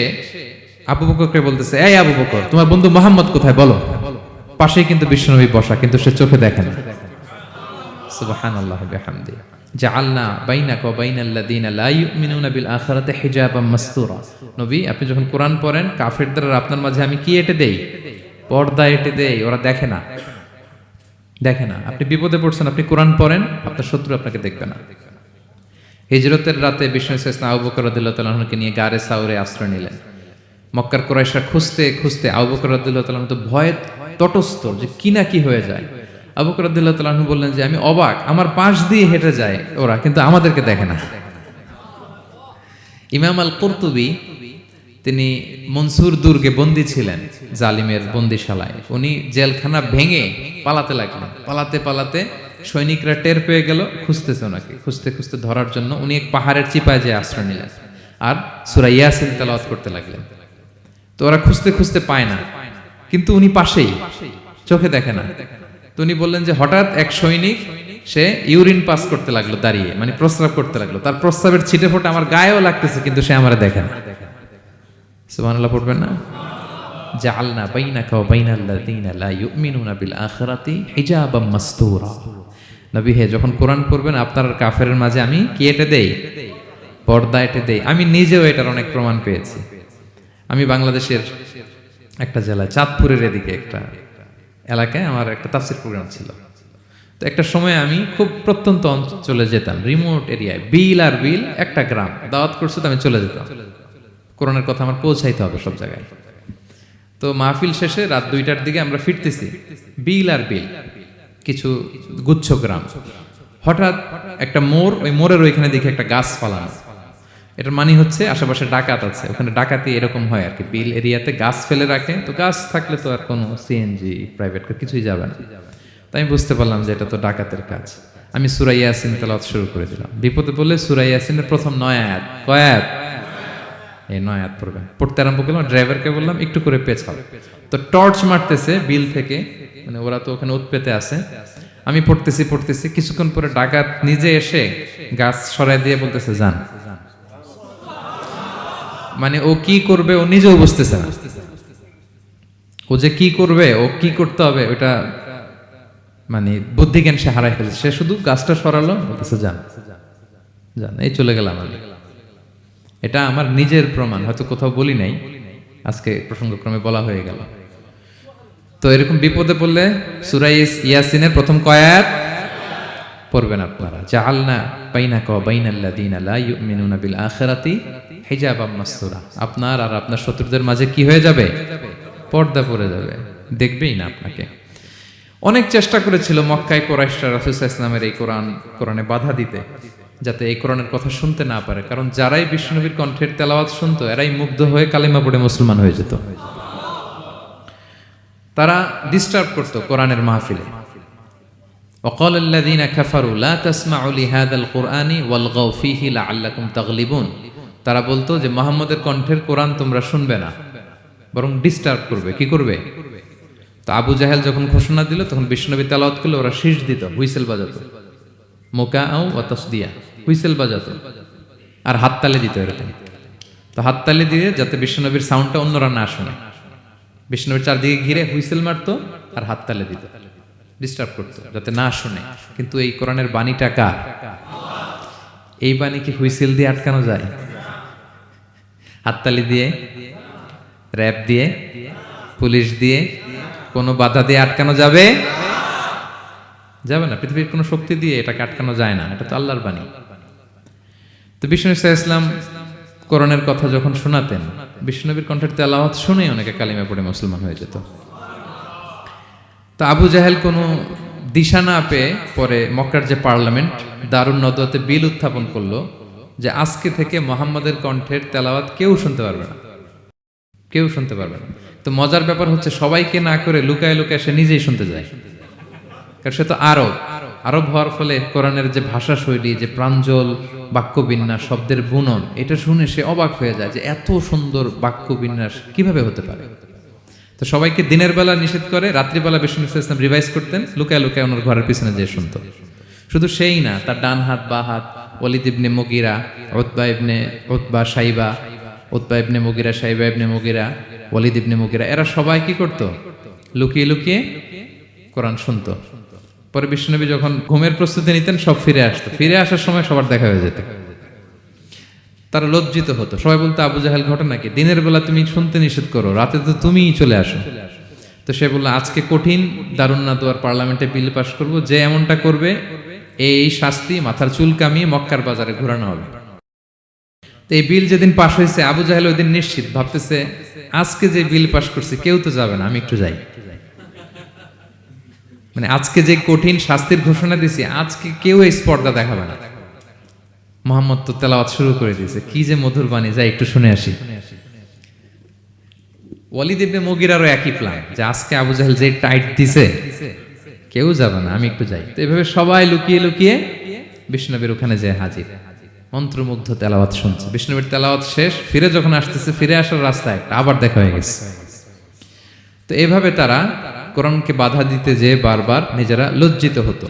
আবু বকরকে বলতেছে, এই আবু বকর, তোমার বন্ধু মুহাম্মদ কোথায় বলো। পাশেই কিন্তু বিশ্বনবী বসা, কিন্তু সে চোখে দেখে না। সুবহানাল্লাহ বিহামদি। জাআলনা বাইনাকা ওয়া বাইনাল্লাযীনা লা ইউমিনুনা বিল আখিরাতি হিজাবাম মাসতুরা। নবী, আপনি যখন কোরআন পড়েন, কাফেরদের আর আপনার মাঝে আমি কি এঁটে দেই? পর্দা এঁটে দেই, ওরা দেখে না। আপনি বিপদে পড়ছেন, আপনি কোরআন পড়েন, আপনার শত্রু আপনাকে দেখবে না। হিজরতের রাতে বিষ্ণু ইসলাম আবু বকর রাদিয়াল্লাহু তাআলা আনহুকে নিয়ে গারে সাউরে আশ্রয় নিলেন। মক্কার কুরাইশরা খুঁজতে আবু বকর রাদিয়াল্লাহু তাআলা আনহু তো ভয়ে তটস্থ, যে কি না কি হয়ে যায়। আবু বকর রাদিয়াল্লাহু তাআলা আনহু বললেন যে আমি অবাক, আমার পাশ দিয়ে হেঁটে যায় ওরা, কিন্তু আমাদেরকে দেখে না। ইমাম আল কুরতুবী, তিনি মনসুর দুর্গে বন্দী ছিলেন, জালিমের বন্দিশালায়। উনি জেলখানা ভেঙে পালাতে লাগলেন। পালাতে সৈনিকরা টের পেয়ে গেল, খুঁজতেছে ওনাকে, খুঁজতে ধরার জন্য উনি এক পাহাড়ের চিপায় যেয়ে আশ্রয় নিলেন আর সূরা ইয়াসিন তেলাওয়াত করতে লাগলেন। তো ওরা খুঁজতে পায় না, কিন্তু উনি পাশেই, চোখে দেখে না। তো উনি বললেন যে হঠাৎ এক সৈনিক, সে ইউরিন পাস করতে লাগলো দাঁড়িয়ে, মানে প্রস্রাব করতে লাগলো। তার প্রস্রাবের ছিটে ফোঁটা আমার গায়েও লাগতেছে, কিন্তু সে আমারে দেখে না। সুবহানাল্লাহ পড়বেন না? জাআলনা বাইনাকা ওয়া বাইনাল্লাযীনা লা ইউমিনুনা বিল আখিরাতি হিজাবাম মাসতুরা। নবী হে, যখন কোরআন পড়বেন আপনার আর কাফেরের মাঝে আমি কি এঁটে দেই? পর্দা এঁটে দেই। আমি নিজেও এটার অনেক প্রমাণ পেয়েছি। আমি বাংলাদেশের একটা জেলা, চাঁদপুরের এদিকে একটা এলাকায় আমার একটা তাফসীর প্রোগ্রাম ছিল। তো একটা সময় আমি খুব প্রত্যন্ত অঞ্চলে যেতাম, রিমোট এরিয়ায়, বিল একটা গ্রাম দাওয়াত করছে, তো আমি চলে যেতাম। কোরআনের কথা আমার পৌঁছাইতে হবে সব জায়গায়। তো মাহফিল শেষে রাত 2টার দিকে আমরা ফিরতেছি, বিল কিছু গুচ্ছ গ্রাম। হঠাৎ একটা মোড়, ওই মোড়ের ওইখানে দেখি একটা গাছ ফালানো। এটার মানে হচ্ছে আশেপাশে ডাকাত আছে, ওখানে ডাকাতি এরকম হয় আর কি, বিল এরিয়াতে গাছ ফেলে রাখে। তো গাছ থাকলে তো আর কোনো সিএনজি প্রাইভেট কার কিছুই যাবে না। তাই আমি বুঝতে পারলাম যে এটা তো ডাকাতের কাজ। আমি সূরা ইয়াসিন তেলাওয়াত শুরু করে দিলাম। বিপদে বলে সূরা ইয়াসিনের প্রথম 9 আয়াত, কয় আয়াত? এই 9 আয়াত পড়তে আরম্ভ করলাম। ড্রাইভারকে বললাম একটু করে পেছাও। তো টর্চ মারতেছে বিল থেকে, মানে ওরা তো ওখানে উৎপেতে আছে। আমি পড়তেছি, কিছুক্ষণ পরে ডাকাত নিজে এসে গাছ সরাই দিয়ে বলতেছে যান। মানে ও কি করবে ও নিজেও বুঝতেছে না। ও যে কি করবে, ও কি করতে হবে ওটা মানে বুদ্ধি জ্ঞান সে হারাই ফেলেছে, সে শুধু গাছটা সরালো, বলতেছে যান যান, এই চলে গেলাম আমি। এটা আমার নিজের প্রমাণ, হয়তো কোথাও বলি নাই, আজকে প্রসঙ্গক্রমে বলা হয়ে গেল। তো এরকম বিপদে পড়লে সূরা ইয়াসিনের প্রথম কয়াত পড়বেন আপনারা। জাআলনা বাইনাকা ওয়া বাইনাল্লাযীনা লা ইউমিনুনা বিল আখিরাতি হিজাবাম মাসতুরা। আপনার আর আপনার শত্রুদের মাঝে কি হয়ে যাবে? পর্দা পড়ে যাবে, দেখবেই না আপনাকে। অনেক চেষ্টা করেছিল মক্কায় কুরাইশরা রাসূল সাল্লাল্লাহু আলাইহি ওয়াসাল্লামের এই কোরআনে বাধা দিতে, যাতে এই কোরআনের কথা শুনতে না পারে। কারণ যারাই বিষ্ণুনবীর কণ্ঠের তেলাওয়াত শুনতো, এরাই মুগ্ধ হয়ে কালিমা পড়ে মুসলমান হয়ে যেত। তারা ডিস্টার্ব করতো কোরআনের মাহফিলে। وقال الذين كفروا لا تسمعوا لهذا القرآن والغوا فيه لعلكم تغلبون। তারা বলতো যে মুহাম্মদের কণ্ঠের কোরআন তোমরা শুনবে না, বরং ডিস্টার্ব করবে। কি করবে? তো আবু জাহেল যখন ঘোষণা দিল, তখন বিষ্ণুনবী তেলাওয়াত করলে ওরা শীষ দিত, হুইসেল বাজাতো, মুকাআউ ওয়া তাসদিয়া, হুইসেল বাজাতো আর হাততালি দিত এরকম। তো হাততালি দিয়ে যাতে বিষ্ণুনবীর সাউন্ডটা অন্যরা না শুনে, বিষ্ণুনবীর চারদিকে ঘিরে হুইসেল মারতো আর হাততালি দিত, ডিস্টার্ব করতো যাতে না শুনে। কিন্তু এই কোরআনের বাণীটা কার? এই বাণী কি হুইসেল দিয়ে আটকানো যায়? হাততালি দিয়ে, র‍্যাব দিয়ে, পুলিশ দিয়ে, কোনো বাধা দিয়ে আটকানো যাবে? যাবে না। পৃথিবীর কোনো শক্তি দিয়ে এটাকে আটকানো যায় না, এটা তো আল্লাহর বাণী। তো বিষ্ণু ইসলাম কোরআনের কথা যখন শোনাতেন, বিষ্ণুনবীর কণ্ঠের তেলাওয়াত শুনে অনেকে কালিমা পড়ে মুসলমান হয়ে যেত। তো আবু জাহেল কোনো দিশা না পেয়ে পরে মক্কার যে পার্লামেন্ট দারুন নদওয়াতে বিল উত্থাপন করলো যে আজকে থেকে মুহাম্মাদের কণ্ঠের তেলাওয়াত কেউ শুনতে পারবে না, কেউ শুনতে পারবে না। তো মজার ব্যাপার হচ্ছে, সবাইকে না করে লুকায় লুকায় সে নিজেই শুনতে যায়। কারণ সে তো আরব হওয়ার ফলে কোরআনের যে ভাষা শৈলী, যে প্রাঞ্জল বাক্য বিন্যাস, শব্দের বুনন, এটা শুনে সে অবাক হয়ে যায় যে এত সুন্দর বাক্য বিন্যাস কিভাবে হতে পারে। তো সবাইকে দিনের বেলা নিষেধ করে, রাত্রিবেলা বিষ্ণু ইসলাম রিভাইজ করতেন, লুকায় লুকায় ওনার ঘরের পিছনে যেয়ে শুনতো। শুধু সেই না, তার ডান হাত বা হাত ওয়ালিদ ইবনে মুগীরা, উতবা শাইবা, উতবা ইবনে মুগীরা, শাইবা ইবনে মুগীরা, ওয়ালিদ ইবনে মুগীরা, এরা সবাই কি করতো? লুকিয়ে লুকিয়ে কোরআন শুনতো। পরে বিশ্বনবী যখন ঘুমের প্রস্তুতি নিতেন, সব ফিরে আসতো। ফিরে আসার সময় সবার দেখা হয়ে যেত। তারা লজ্জিত হতো। সবাই বলতো, আবু জাহেল ঘটনা কি? দিনের বেলা তুমি শুনতে নিষেধ করো, রাতে তো তুমিই চলে আসো। তো সে বললো, আজকে কঠিন দারুন নাদওয়ার পার্লামেন্টে বিল পাস করব, যে এমনটা করবে এই শাস্তি মাথার চুল কামিয়ে মক্কার বাজারে ঘোরানো হবে। তো এই বিল যেদিন পাস হয়েছে, আবু জাহেল ওই দিন নিশ্চিত ভাবতেছে, আজকে যে বিল পাস করছে কেউ তো যাবে না, আমি একটু যাই। মানে আজকে যে কঠিন শাস্তির ঘোষণা দিছি, আজকে কেউ এই স্পর্ধা দেখাবে না। মুহাম্মদ তো তেলাওয়াত শুরু করে দিয়েছে, কি যে মধুর বাণী, যাই একটু শুনে আসি। ওয়ালিদ ইবনে মুগীরারও একই প্ল্যান, যে আজকে আবু জাহেল যে টাইট দিছে কেউ যাবে না, আমি একটু যাই। তো এইভাবে সবাই লুকিয়ে লুকিয়ে বিষ্ণুনবীর ওখানে যায় হাজির, মন্ত্রমুগ্ধ তেলাওয়াত শুনছে। বিষ্ণুনবীর তেলাওয়াত শেষ, ফিরে যখন আসতেছে, ফিরে আসার রাস্তায় আবার দেখা হয়ে গেছে। তো এইভাবে তারা কোরআনকে বাধা দিতে যেয়ে বারবার নিজেরা লজ্জিত হতো।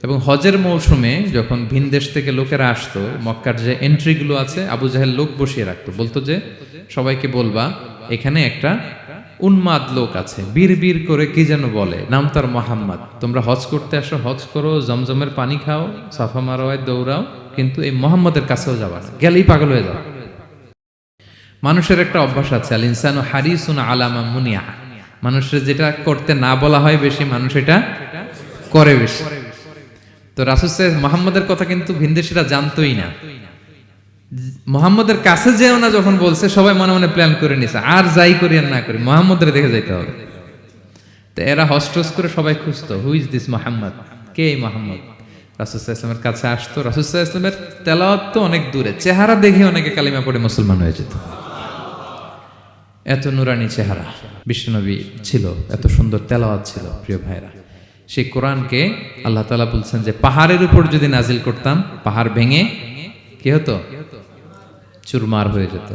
এবং হজের মৌসুমে যখন ভিন দেশ থেকে লোকেরা আসতো, মক্কার যে এন্ট্রিগুলো আছে, আবু জাহেল লোক বসিয়ে রাখতো, বলতো যে সবাইকে বলবা এখানে একটা উন্মাদ লোক আছে, বীর বীর করে কি যেন বলে, নাম তার মুহাম্মদ। তোমরা হজ করতে আসো, হজ করো, জমজমের পানি খাও, সাফা মারওয়ায় দৌড়াও, কিন্তু এই মুহাম্মদের কাছেও যাবা না, গেলেই পাগল হয়ে যাও। মানুষের একটা অভ্যাস আছে, আল ইনসানু হারিসুন আলা মা মুনিয়া, মানুষের যেটা করতে না বলা হয় বেশি, মানুষ এটা করে বেশি। তো রাসূল সাল্লাল্লাহু মুহাম্মদের কথা কিন্তু ভিনদেশীরা জানতোই না। মুহাম্মদের কাছে যেও না যখন বলছে, সবাই মনে মনে প্ল্যান করে নিছে, আর যাই করি আর না করি মুহাম্মদের দেখে যাইতে হবে। তো এরা হস্টস করে সবাই খুঁজতো, হু ইজ দিস মুহাম্মদ, কে এই মুহাম্মদ? রাসূল সাল্লাল্লাহু আলাইহি ওয়াসাল্লামের কাছে আসতো। রাসূল সাল্লাল্লাহু আলাইহি ওয়াসাল্লামের তেলাওয়াত তো অনেক দূরে, চেহারা দেখে অনেকে কালিমা পড়ে মুসলমান হয়ে যেত। এত নুরানি চেহারা বিশ্বনবী ছিল, এত সুন্দর তেলাওয়াত ছিল। প্রিয় ভাইরা, সেই কোরআনকে আল্লাহ তাআলা বলছেন যে পাহাড়ের উপর যদি নাজিল করতাম, পাহাড় ভেঙে কি হতো? চুরমার হয়ে যেত।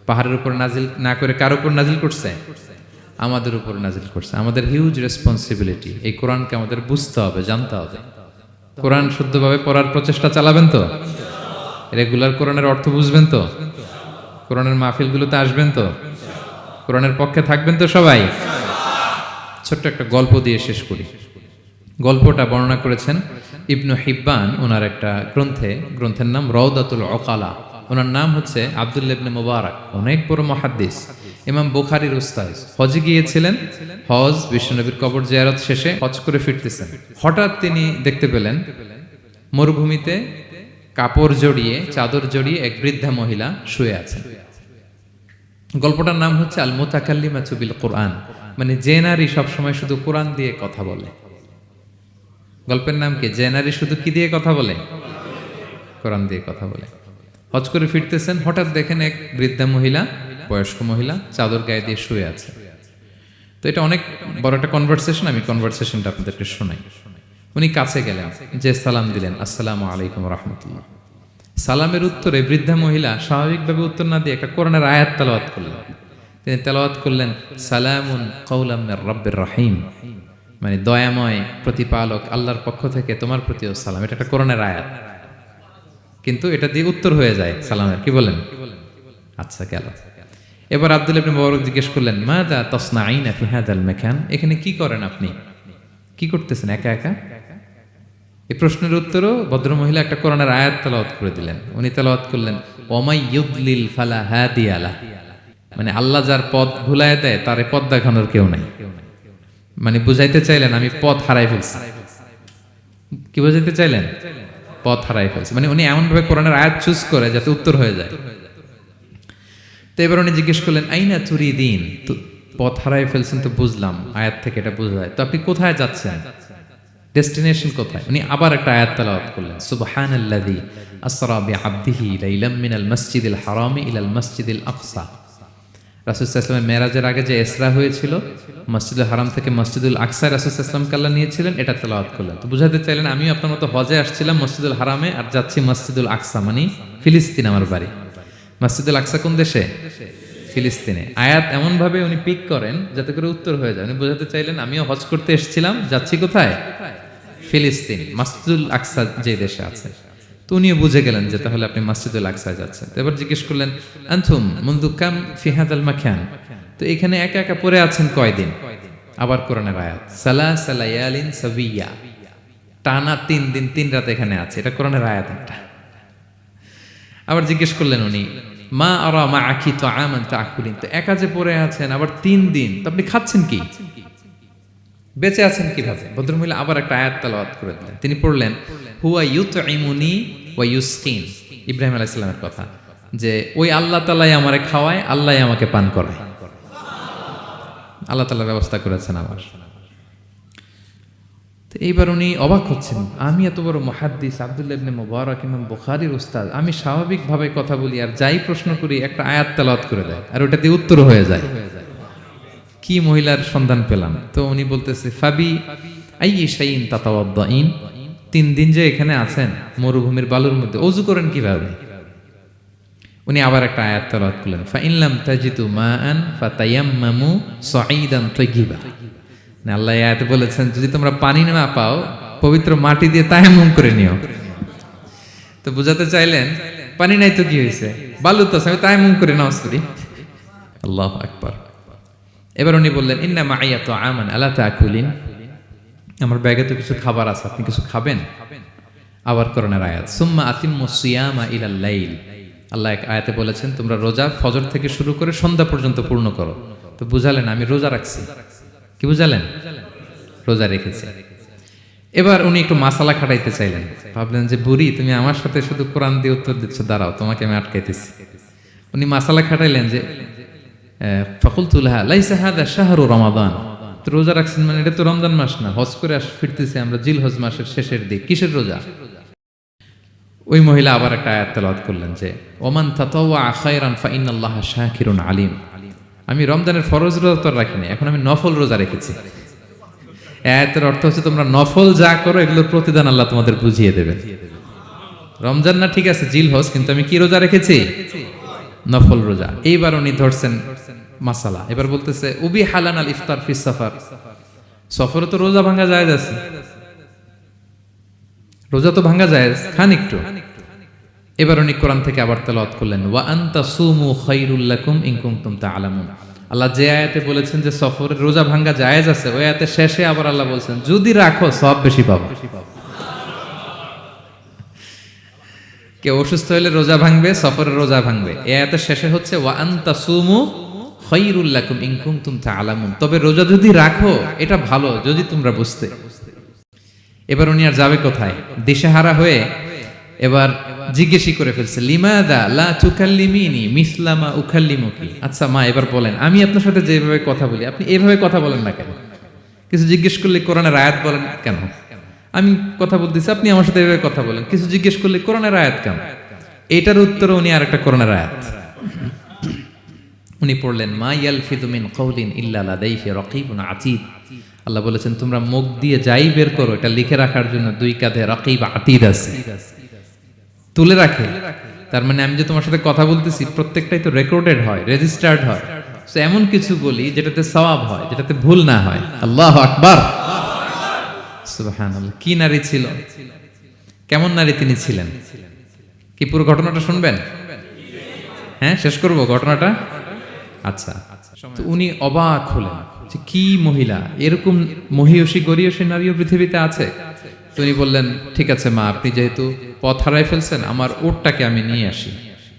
পাহাড়ের উপর নাজিল না করে কার উপর নাজিল করছে? আমাদের উপর নাজিল করছে। আমাদের হিউজ রেসপন্সিবিলিটি, এই কোরআনকে আমাদের বুঝতে হবে, জানতে হবে। কোরআন শুদ্ধভাবে পড়ার প্রচেষ্টা চালাবেন তো? রেগুলার কোরআনের অর্থ বুঝবেন তো? কোরআনের মাহফিলগুলোতে আসবেন তো? কোরআনের পক্ষে থাকবেন তো সবাই? ছোট্ট একটা গল্প দিয়ে শেষ করি। গল্পটা বর্ণনা করেছেন ইবনু হিব্বান ওনার একটা গ্রন্থের নাম রওদাতুল উকালা। ওনার নাম হচ্ছে আব্দুল্লাহ ইবনে মুবারক, অনেক বড় মুহাদ্দিস, ইমাম বুখারীর উস্তাদ। হজে গিয়েছিলেন, হজ বিশ্বনবীর কবর জিয়ারত শেষে হজ করে ফিরতেছেন। হঠাৎ তিনি দেখতে পেলেন মরুভূমিতে কাপড় জড়িয়ে, চাদর জড়িয়ে এক বৃদ্ধা মহিলা শুয়ে আছেন। গল্পটার নাম হচ্ছে আল মুতাকাল্লিমাতু বিল কোরআন, মানে যে নারী সবসময় শুধু কোরআন দিয়ে কথা বলে। গল্পের নাম কি? যে নারী শুধু কি দিয়ে কথা বলে? কোরআন দিয়ে কথা বলে। হজ করে ফিরতেছেন, হঠাৎ দেখেন এক বৃদ্ধা মহিলা, বয়স্ক মহিলা, চাদর গায়ে দিয়ে শুয়ে আছে। তো এটা অনেক বড় একটা কনভারসেশন, আমি কনভারসেশনটা আপনাদেরকে শোনাই। উনি কাছে গেলেন, যে সালাম দিলেন, আসসালামু আলাইকুম রাহমাতুল্লাহ। সালামের উত্তরে বৃদ্ধা মহিলা স্বাভাবিকভাবে উত্তর না দিয়ে একটা কোরআনের আয়াত তেলাওয়াত করলেন। তিনি তেলাওয়াত করলেন, সালামুন কাওলাম মির রাব্বির রহিম, মানে দয়াময় প্রতিপালক আল্লাহর পক্ষ থেকে তোমার প্রতিও সালাম। এটা একটা কোরআনের আয়াত, কিন্তু এটা দিয়ে উত্তর হয়ে যায় সালামের। কি বলেন? আচ্ছা, গেল। এবার আব্দুল্লাহ ইবনে মুবারক জিজ্ঞেস করলেন, মাযা তাসনাঈনা ফি হাযাল মাকান, এখানে কি করেন আপনি? কি করতেছেন একা একা? এই প্রশ্নের উত্তরও ভদ্রমহিলা একটা কোরআনের আয়াত তেলাওয়াত করে দিলেন। উনি তেলাওয়াত করলেন, ওয়ামাই ইউদলিল ফালা হাদিয়া লাহ, মানে আল্লাহ যার পথ ভুলায় দেয় তার পথ দেখানোর কেউ নাই। মানে বুঝাইতে চাইলেন আমি পথ হারাই ফেলছি। কি বুঝাইতে চাইলেন? পথ হারাই ফেলছি, মানে উনি এমন ভাবে কোরআনের আয়াত চুজ করে যাতে উত্তর হয়ে যায়। তো এবার উনি জিজ্ঞেস করলেন, আইনা তুরিদিন, তো পথ হারাই ফেলছেন তো বুঝলাম, আয়াত থেকে এটা বোঝা যায়, তো আপনি কোথায় যাচ্ছেন? ডেস্টিনেশন কোথায়? উনি আবার একটা আয়াত তেলাওয়াত করলেন, সুবহানাল্লাযী আসরা বিআবদিহি লাইলাম মিনাল মাসজিদিল হারামি ইলাল মাসজিদিল আকসা। রাসূল সাল্লাল্লাহু আলাইহি ওয়াসাল্লাম মেরাজের আগে যে ইসরা হয়েছিল, মসজিদুল হারাম থেকে মসজিদুল আকসায় রাসূল সাল্লাল্লাহু আলাইহি ওয়াসাল্লামকে আল্লাহ নিয়েছিলেন, এটা তেলাওয়াত করলেন। তো বুঝাতে চাইলেন আমিও আপনার মতো হজে আসছিলাম মসজিদুল হারামে, আর যাচ্ছি মসজিদুল আকসা, মানে ফিলিস্তিন আমার বাড়ি। মসজিদুল আকসা কোন দেশে? ফিলিস্তিনে। আয়াত এমন ভাবে উনি পিক করেন যাতে করে উত্তর হয়ে যায়। উনি বোঝাতে চাইলেন আমিও হজ করতে এসেছিলাম, যাচ্ছি কোথায়? ফিলিস্তিন, মসজিদুল আকসা যে দেশে আছে। তো উনিও বুঝে গেলেন যে তাহলে আপনি মসজিদুল আকসায় যাচ্ছেন। তো এবার জিজ্ঞেস করলেন, আনতুম মুনযু কাম ফি হাযাল মাকান, তো এখানে একা একা পড়ে আছেন কয়দিন? আবার কোরআনের আয়াত, সালাসা লায়ালিন সাবিয়া, টানা 3 দিন 3 রাত এখানে আছে, এটা কোরআনের আয়াত একটা। আবার জিজ্ঞেস করলেন উনি, মা আরা মাআকি তাআমান তাআকুলিন, তো একা যে পড়ে আছেন আবার 3 দিন, তো আপনি খাচ্ছেন কি? বেঁচে আছেন কিভাবে? ভদ্রমহিলা আবার একটা আয়াত তেলাওয়াত করে দিলেন। তিনি পড়লেন, হুয়া ইউতঈমুনি ওয়া ইউসকিন, ইব্রাহিম আলাইহিস সালামের কথা, যে ওই আল্লাহ তাআলাই আমারে খাওয়ায়, আল্লাহই আমাকে পান করায়। আল্লাহ তাআলা ব্যবস্থা করেছেন আমার। তো এইবার উনি অবাক হচ্ছেন, আমি এত বড় মুহাদ্দিস আব্দুল্লাহ ইবনে মুবারক ইমাম বুখারীর উস্তাদ, আমি স্বাভাবিকভাবে কথা বলি আর যাই প্রশ্ন করি একটা আয়াত তেলাওয়াত করে দেয় আর ওটা দিয়ে উত্তর হয়ে যায়। কি মহিলার সন্ধান পেলাম? তো উনি বলতেছে, ফাবি আইয়ি শাইইন তাতাওয়াদ্দাইন, 3 দিন যে এখানে আছেন মরুভূমির বালুর মধ্যে, ওযু করেন কিভাবে? উনি আবার একটা আয়াত তেলাওয়াত করলেন, ফা ইন লাম তাজিদু মাআন ফাতায়াম্মামু সাঈদান তাইয়্যিবা, না আল্লাহ এই আয়াতে বলেছেন যদি তোমরা পানি না পাও পবিত্র মাটি দিয়ে তায়াম্মুম করে নিও। তো বুঝাতে চাইলেন পানি নাই তো কি হয়েছে, বালু তো আমি তায়াম্মুম করে নামাজ পড়ি। আল্লাহু আকবার। এবার উনি বললেন, ইন্না মাইয়া তাআমান আলা তাকুলিন, আমার ব্যাগে তো কিছু খাবার আছে, আপনি কিছু খাবেন? আবার কোরআনের আয়াত, সুম্মা আতিম্মুস সিয়ামা ইলাল লাইল, আল্লাহ এক আয়াতে বলেছেন তোমরা রোজা ফজর থেকে শুরু করে সন্ধ্যা পর্যন্ত পূর্ণ করো। তো বুঝালেন আমি রোজা রাখছি। কি বুঝালেন? রোজা রেখেছি। এবার উনি একটু মাসালা খাটাইতে চাইলেন, ভাবলেন যে বুড়ি তুমি আমার সাথে শুধু কোরআন দিয়ে উত্তর দিচ্ছ, দাঁড়াও তোমাকে আমি আটকাইতেছি। উনি মাসালা খাটাইলেন যে ফাকুলতু লাহা লাইসা হাদা শাহরু রমাদান, তো রোজা রাখছেন মানে এটা তো রমজান মাস না, হজ করে ফিরতেছি আমরা জিলহজ মাসের শেষের দিক, কিসের রোজা? ওই মহিলা আবার একটা আয়াত তেলাওয়াত করলেন যে ওমান তাতাওয়া খায়রান ফা ইন্নাল্লাহা শাকিরুন আলিম, আমি রমজানের ফরজ রোজা তো রাখিনি, এখন আমি নফল রোজা রেখেছি। আয়াতের অর্থ হচ্ছে তোমরা নফল যা করো এগুলোর প্রতিদান আল্লাহ তোমাদের বুঝিয়ে দেবেন। রমজান না ঠিক আছে জিলহজ, কিন্তু আমি কি রোজা রেখেছি? নফল রোজা। এইবার উনি ধরছেন মাসালা, এবার বলতেছে উবি হালান আল ইফতার ফিস সাফার, সফরে তো রোজা ভাঙা যায় আছে, রোজা তো ভাঙা যায়, খান একটু। এবার উনি কোরআন থেকে আবার তেলাওয়াত করলেন, ওয়া আনতা সুমু খায়রুল লাকুম ইন কুনতুম তা'লামুন, আল্লাহ যে আয়াতে বলেছেন যে সফরের রোজা ভাঙ্গা জায়েজ আছে, ওই আয়াতে শেষে আবার আল্লাহ বলছেন যদি রাখো সব বেশি পাবো। কেউ অসুস্থ হলে রোজা ভাঙবে, সফরের রোজা ভাঙবে। এই আয়াতের শেষে হচ্ছে ওয়া আনতাসুমু খায়রুল লাকুম ইন কুনতুম তা'লামুন, তবে রোজা যদি রাখো এটা ভালো যদি তোমরা বুঝতে। এবার উনি আর যাবে কোথায়, দিশেহারা হয়ে এবার জিজ্ঞেসই করে ফেলছে লিমাদা লা তুকাল্লিমিনি মিসলা মা উকাল্লিমুকি। আচ্ছা মা, এবার বলেন আমি আপনার সাথে যেভাবে কথা বলি আপনি এইভাবে কথা বলেন না কেন? কিছু জিজ্ঞেস করলে কোরআনের আয়াত বলেন কেন? আমি কথা বলতেছি আপনি আমার সাথে এভাবে কথা বলেন, কিছু জিজ্ঞেস করলে কোরআনের আয়াত কেন? এটার উত্তরে উনি আরেকটা কোরআনের আয়াত উনি পড়লেন, মা ইয়ালফিযু মিন কাওলিন ইল্লা লাদাইহি রাকীবুন আতীদ। আল্লাহ বলেছেন তোমরা মুখ দিয়ে যাই বের করো এটা লিখে রাখার জন্য দুই কাঁধে রাকীব আতীদ আছে, তুলে রাখে। তার মানে আমি যে তোমার সাথে কথা বলতেছি প্রত্যেকটাই তো রেকর্ডেড হয়, রেজিস্টার্ড হয়। সো এমন কিছু বলি যেটাতে সওয়াব হয়, যেটাতে ভুল না হয়। আল্লাহু আকবার, সুবহানাল্লাহ। কি নারী ছিল, কেমন নারী তিনি ছিলেন? কি পুরো ঘটনাটা শুনবেন? হ্যাঁ, শেষ করব ঘটনাটা। আচ্ছা, তো উনি অবাক হলেন যে কি মহিলা, এরকম মহিয়সী গরিয়সী নারীও পৃথিবীতে আছে। তো উনি বললেন ঠিক আছে মা, আপনি যেহেতু পথ হারাই ফেলছেন আমার উটটাকে আমি নিয়ে আসি।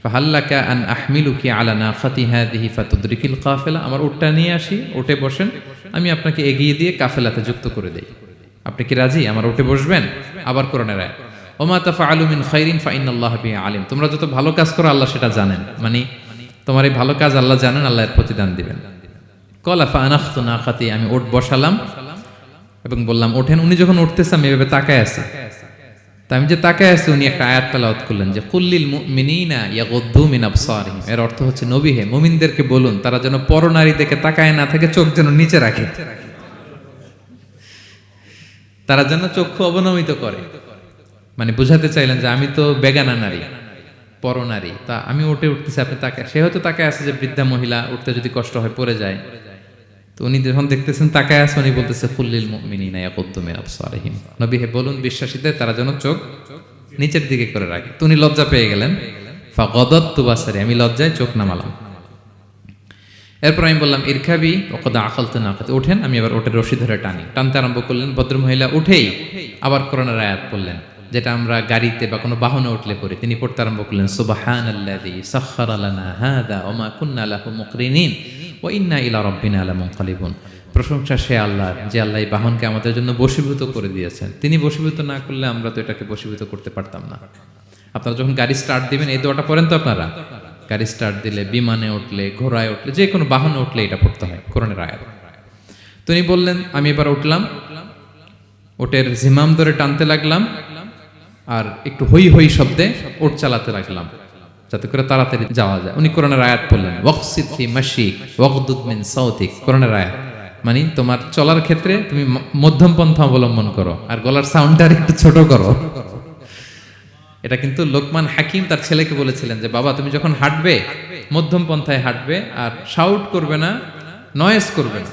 ফাহাল্লাকা আন আহমিলুকি আলা নাখাতি হাদিহি ফাতুদরিকিল কাফেলা, আমার উটটা নিয়ে আসি, উটে বসেন, আমি আপনাকে এগিয়ে দিয়ে কাফেলাতে যুক্ত করে দেই। আপনি কি রাজি আমার উঠে বসবেন? আবার কোরআনের আয়াত, ওমা তাফআলু মিন খাইরিন ফাইনাল্লাহা বিহি আলিম, তোমরা যত ভালো কাজ করো আল্লাহ সেটা জানেন। মানে তোমার এই ভালো কাজ আল্লাহ জানেন, আল্লাহ এর প্রতিদান দিবেন। ক্বালা ফাআনাখতু নাকাতি, আমি উট বসালাম এবং বললাম ওঠেন। উনি যখন উঠতেছে আমি এভাবে তাকায় আছি, তা আমি যে তাকায় আছি উনি একটা আয়াত তেলাওয়াত করলেন যে কুল্লিল মুমিনিনা ইয়াগুদ্দু মিন আবসারিহিম। এর অর্থ হচ্ছে নবী হে মুমিনদেরকে বলুন তারা যেন পরনারী দেখে তাকায় না থাকে, চোখ যেন নিচে রাখে, তারা যেন চক্ষু অবনমিত করে। মানে বুঝাতে চাইলেন যে আমি তো বেগানা নারী, পরনারী, তা আমি উঠতেছি আপনি তাকায়। সে হয়তো তাকায় আছে যে বৃদ্ধা মহিলা উঠতে যদি কষ্ট হয় পড়ে যায়। তো উনি যখন দেখতেছেন তাকায় আছে, উনি বলতেছে কুল্লিল মুমিনিনা ইয়াগুদ্দু মিন আবসারিহিম, নবী হে বলুন বিশ্বাসীদের তারা যেন চোখ নিচের দিকে করে রাখে। তো উনি লজ্জা পেয়ে গেলেন। ফাগাদাততু বাসারি, আমি লজ্জায় চোখ নামালাম। এরপর আমি বললাম ইরকাবি ওয়াকাদ আকালতু নাকাতি, ওঠেন। আমি আবার ওটের রশি ধরে টানতে আরম্ভ করলেন। ভদ্রমহিলা উঠেই আবার কোরআনের আয়াত পড়লেন, যেটা আমরা গাড়িতে বা কোনো বাহনে উঠলে পড়ি। তিনি পড়তে আরম্ভ করলেন সুবহানাল্লাযী সাখখারা লানা হাযা ওয়া মা কুন্না লাহু মুকরিনিন ওয়া ইন্না ইলা রাব্বিনা লামুনকালিবুন। প্রশংসা সে আল্লাহর যে আল্লাহ এই বাহনকে আমাদের জন্য বশীভূত করে দিয়েছেন। তিনি বশীভূত না করলে আমরা তো এটাকে বশীভূত করতে পারতাম না। আপনারা যখন গাড়ি স্টার্ট দিবেন এই দোয়াটা পড়েন তো আপনারা? গাড়ি স্টার্ট দিলে, বিমানে উঠলে, ঘোড়ায় উঠলে, যে কোনো বাহনে উঠলে এটা পড়তে হয়, কোরআনের আয়াত। তিনি বললেন আমি এবার উঠলাম, ওটের জিমাম ধরে টানতে লাগলাম আর একটু হই হই শব্দে ওট চালাতে লাগলাম যাতে করে তাড়াতাড়ি যাওয়া যায়। উনি কোরআনের আয়াত বললেন ওয়াকসিদ ফি মাশিক ওয়াগদুদ মিন সাউতিক, কোরআনের আয়াত। মানে তোমার চলার ক্ষেত্রে তুমি মধ্যম পন্থা অবলম্বন করো আর গলার সাউন্ডটা একটু ছোট করো। এটা কিন্তু লোকমান হাকিম তার ছেলেকে বলেছিলেন যে বাবা তুমি যখন হাঁটবে মধ্যম পন্থায় হাঁটবে আর শাউট করবে না, নয়েজ করবে না,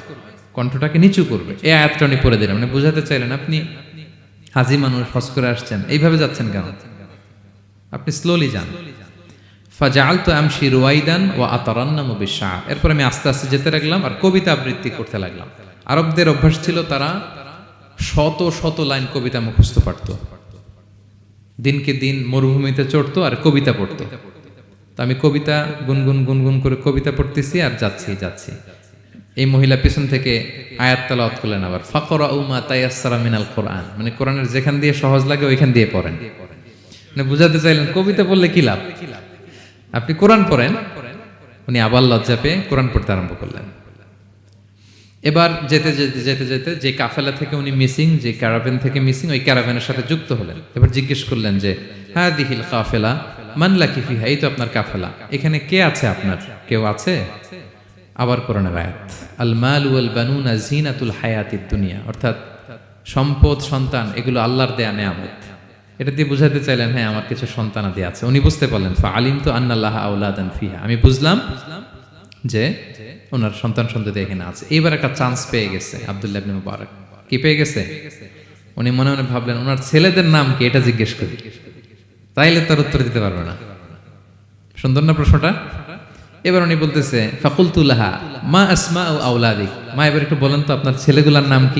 কণ্ঠটাকে নিচু করবে। এই আয়াতটা উনি পড়ে দিলেন। মানে বুঝাতে চাইলেন আপনি হাজি মানুষ, হজ করে আসছেন, এইভাবে যাচ্ছেন কেন? আপনি স্লোলি যান। ফাজাআলতু আমশি রুয়াইদান ওয়া আতারান্নামু বিশআর, এরপর আমি আস্তে আস্তে যেতে লাগলাম আর কবিতা আবৃত্তি করতে লাগলাম। আরবদের অভ্যাস ছিল তারা শত শত লাইন কবিতা মুখস্থ পারতো, দিনকে দিন মরুভূমিতে চড়তো আর কবিতা পড়তো। তো আমি কবিতা গুনগুন গুনগুন করে কবিতা পড়তেছি আর যাচ্ছি। এই মহিলা পিছন থেকে আয়াত তেলাওয়াত করলেন আবার ফাকরাউ মা তায়াসসারা মিনাল কোরআন, মানে কোরআনের যেখান দিয়ে সহজ লাগে ওইখান দিয়ে পড়েন। মানে বুঝাতে চাইলেন কবিতা পড়লে কি লাভ, আপনি কোরআন পড়েন। উনি আবার লজ্জা পেয়ে কোরআন পড়তে আরম্ভ করলেন। এবার যেতে যে কাফেলা থেকে উনি মিসিং, যে ক্যারাভেন থেকে মিসিং, ওই ক্যারাভেনের সাথে যুক্ত হলেন। এবার জিজ্ঞেস করলেন যে হাদিহিল কাফেলা মান লাকি ফিহা, এই তো আপনার কাফেলা, এখানে কে আছে আপনার, কেউ আছে? আবার কোরআনের আয়াত আল মাল ওয়াল বানুনা জিনাতুল হায়াতিদ দুনিয়া, অর্থাৎ সম্পদ সন্তান এগুলো আল্লাহর দেয়া নেয়ামত। এটা দিয়ে বুঝাতে চাইলেন হ্যাঁ আমার কিছু সন্তানাদি আছে। উনি বুঝতে পারলেন ফা আলিমতু আন্নাল্লাহা আওলাদান ফিহা, আমি বুঝলাম যে ওনার সন্তান সন্ততি এখানে আছে। এইবার একটা চান্স পেয়ে গেছে আব্দুল্লাহ ইবনে মুবারক। কি পেয়ে গেছে? উনি মনে মনে ভাবলেন ওনার ছেলেদের নাম কি, এটা জিজ্ঞেস করি, তাইলে তার উত্তর দিতে পারবে না। সুন্দর না প্রশ্নটা? এবার উনি বলতেছে ফাকুলতুলাহা মা আসমা ও আউলাদিক, মা এবার একটু বলেন তো আপনার ছেলেগুলার নাম কি?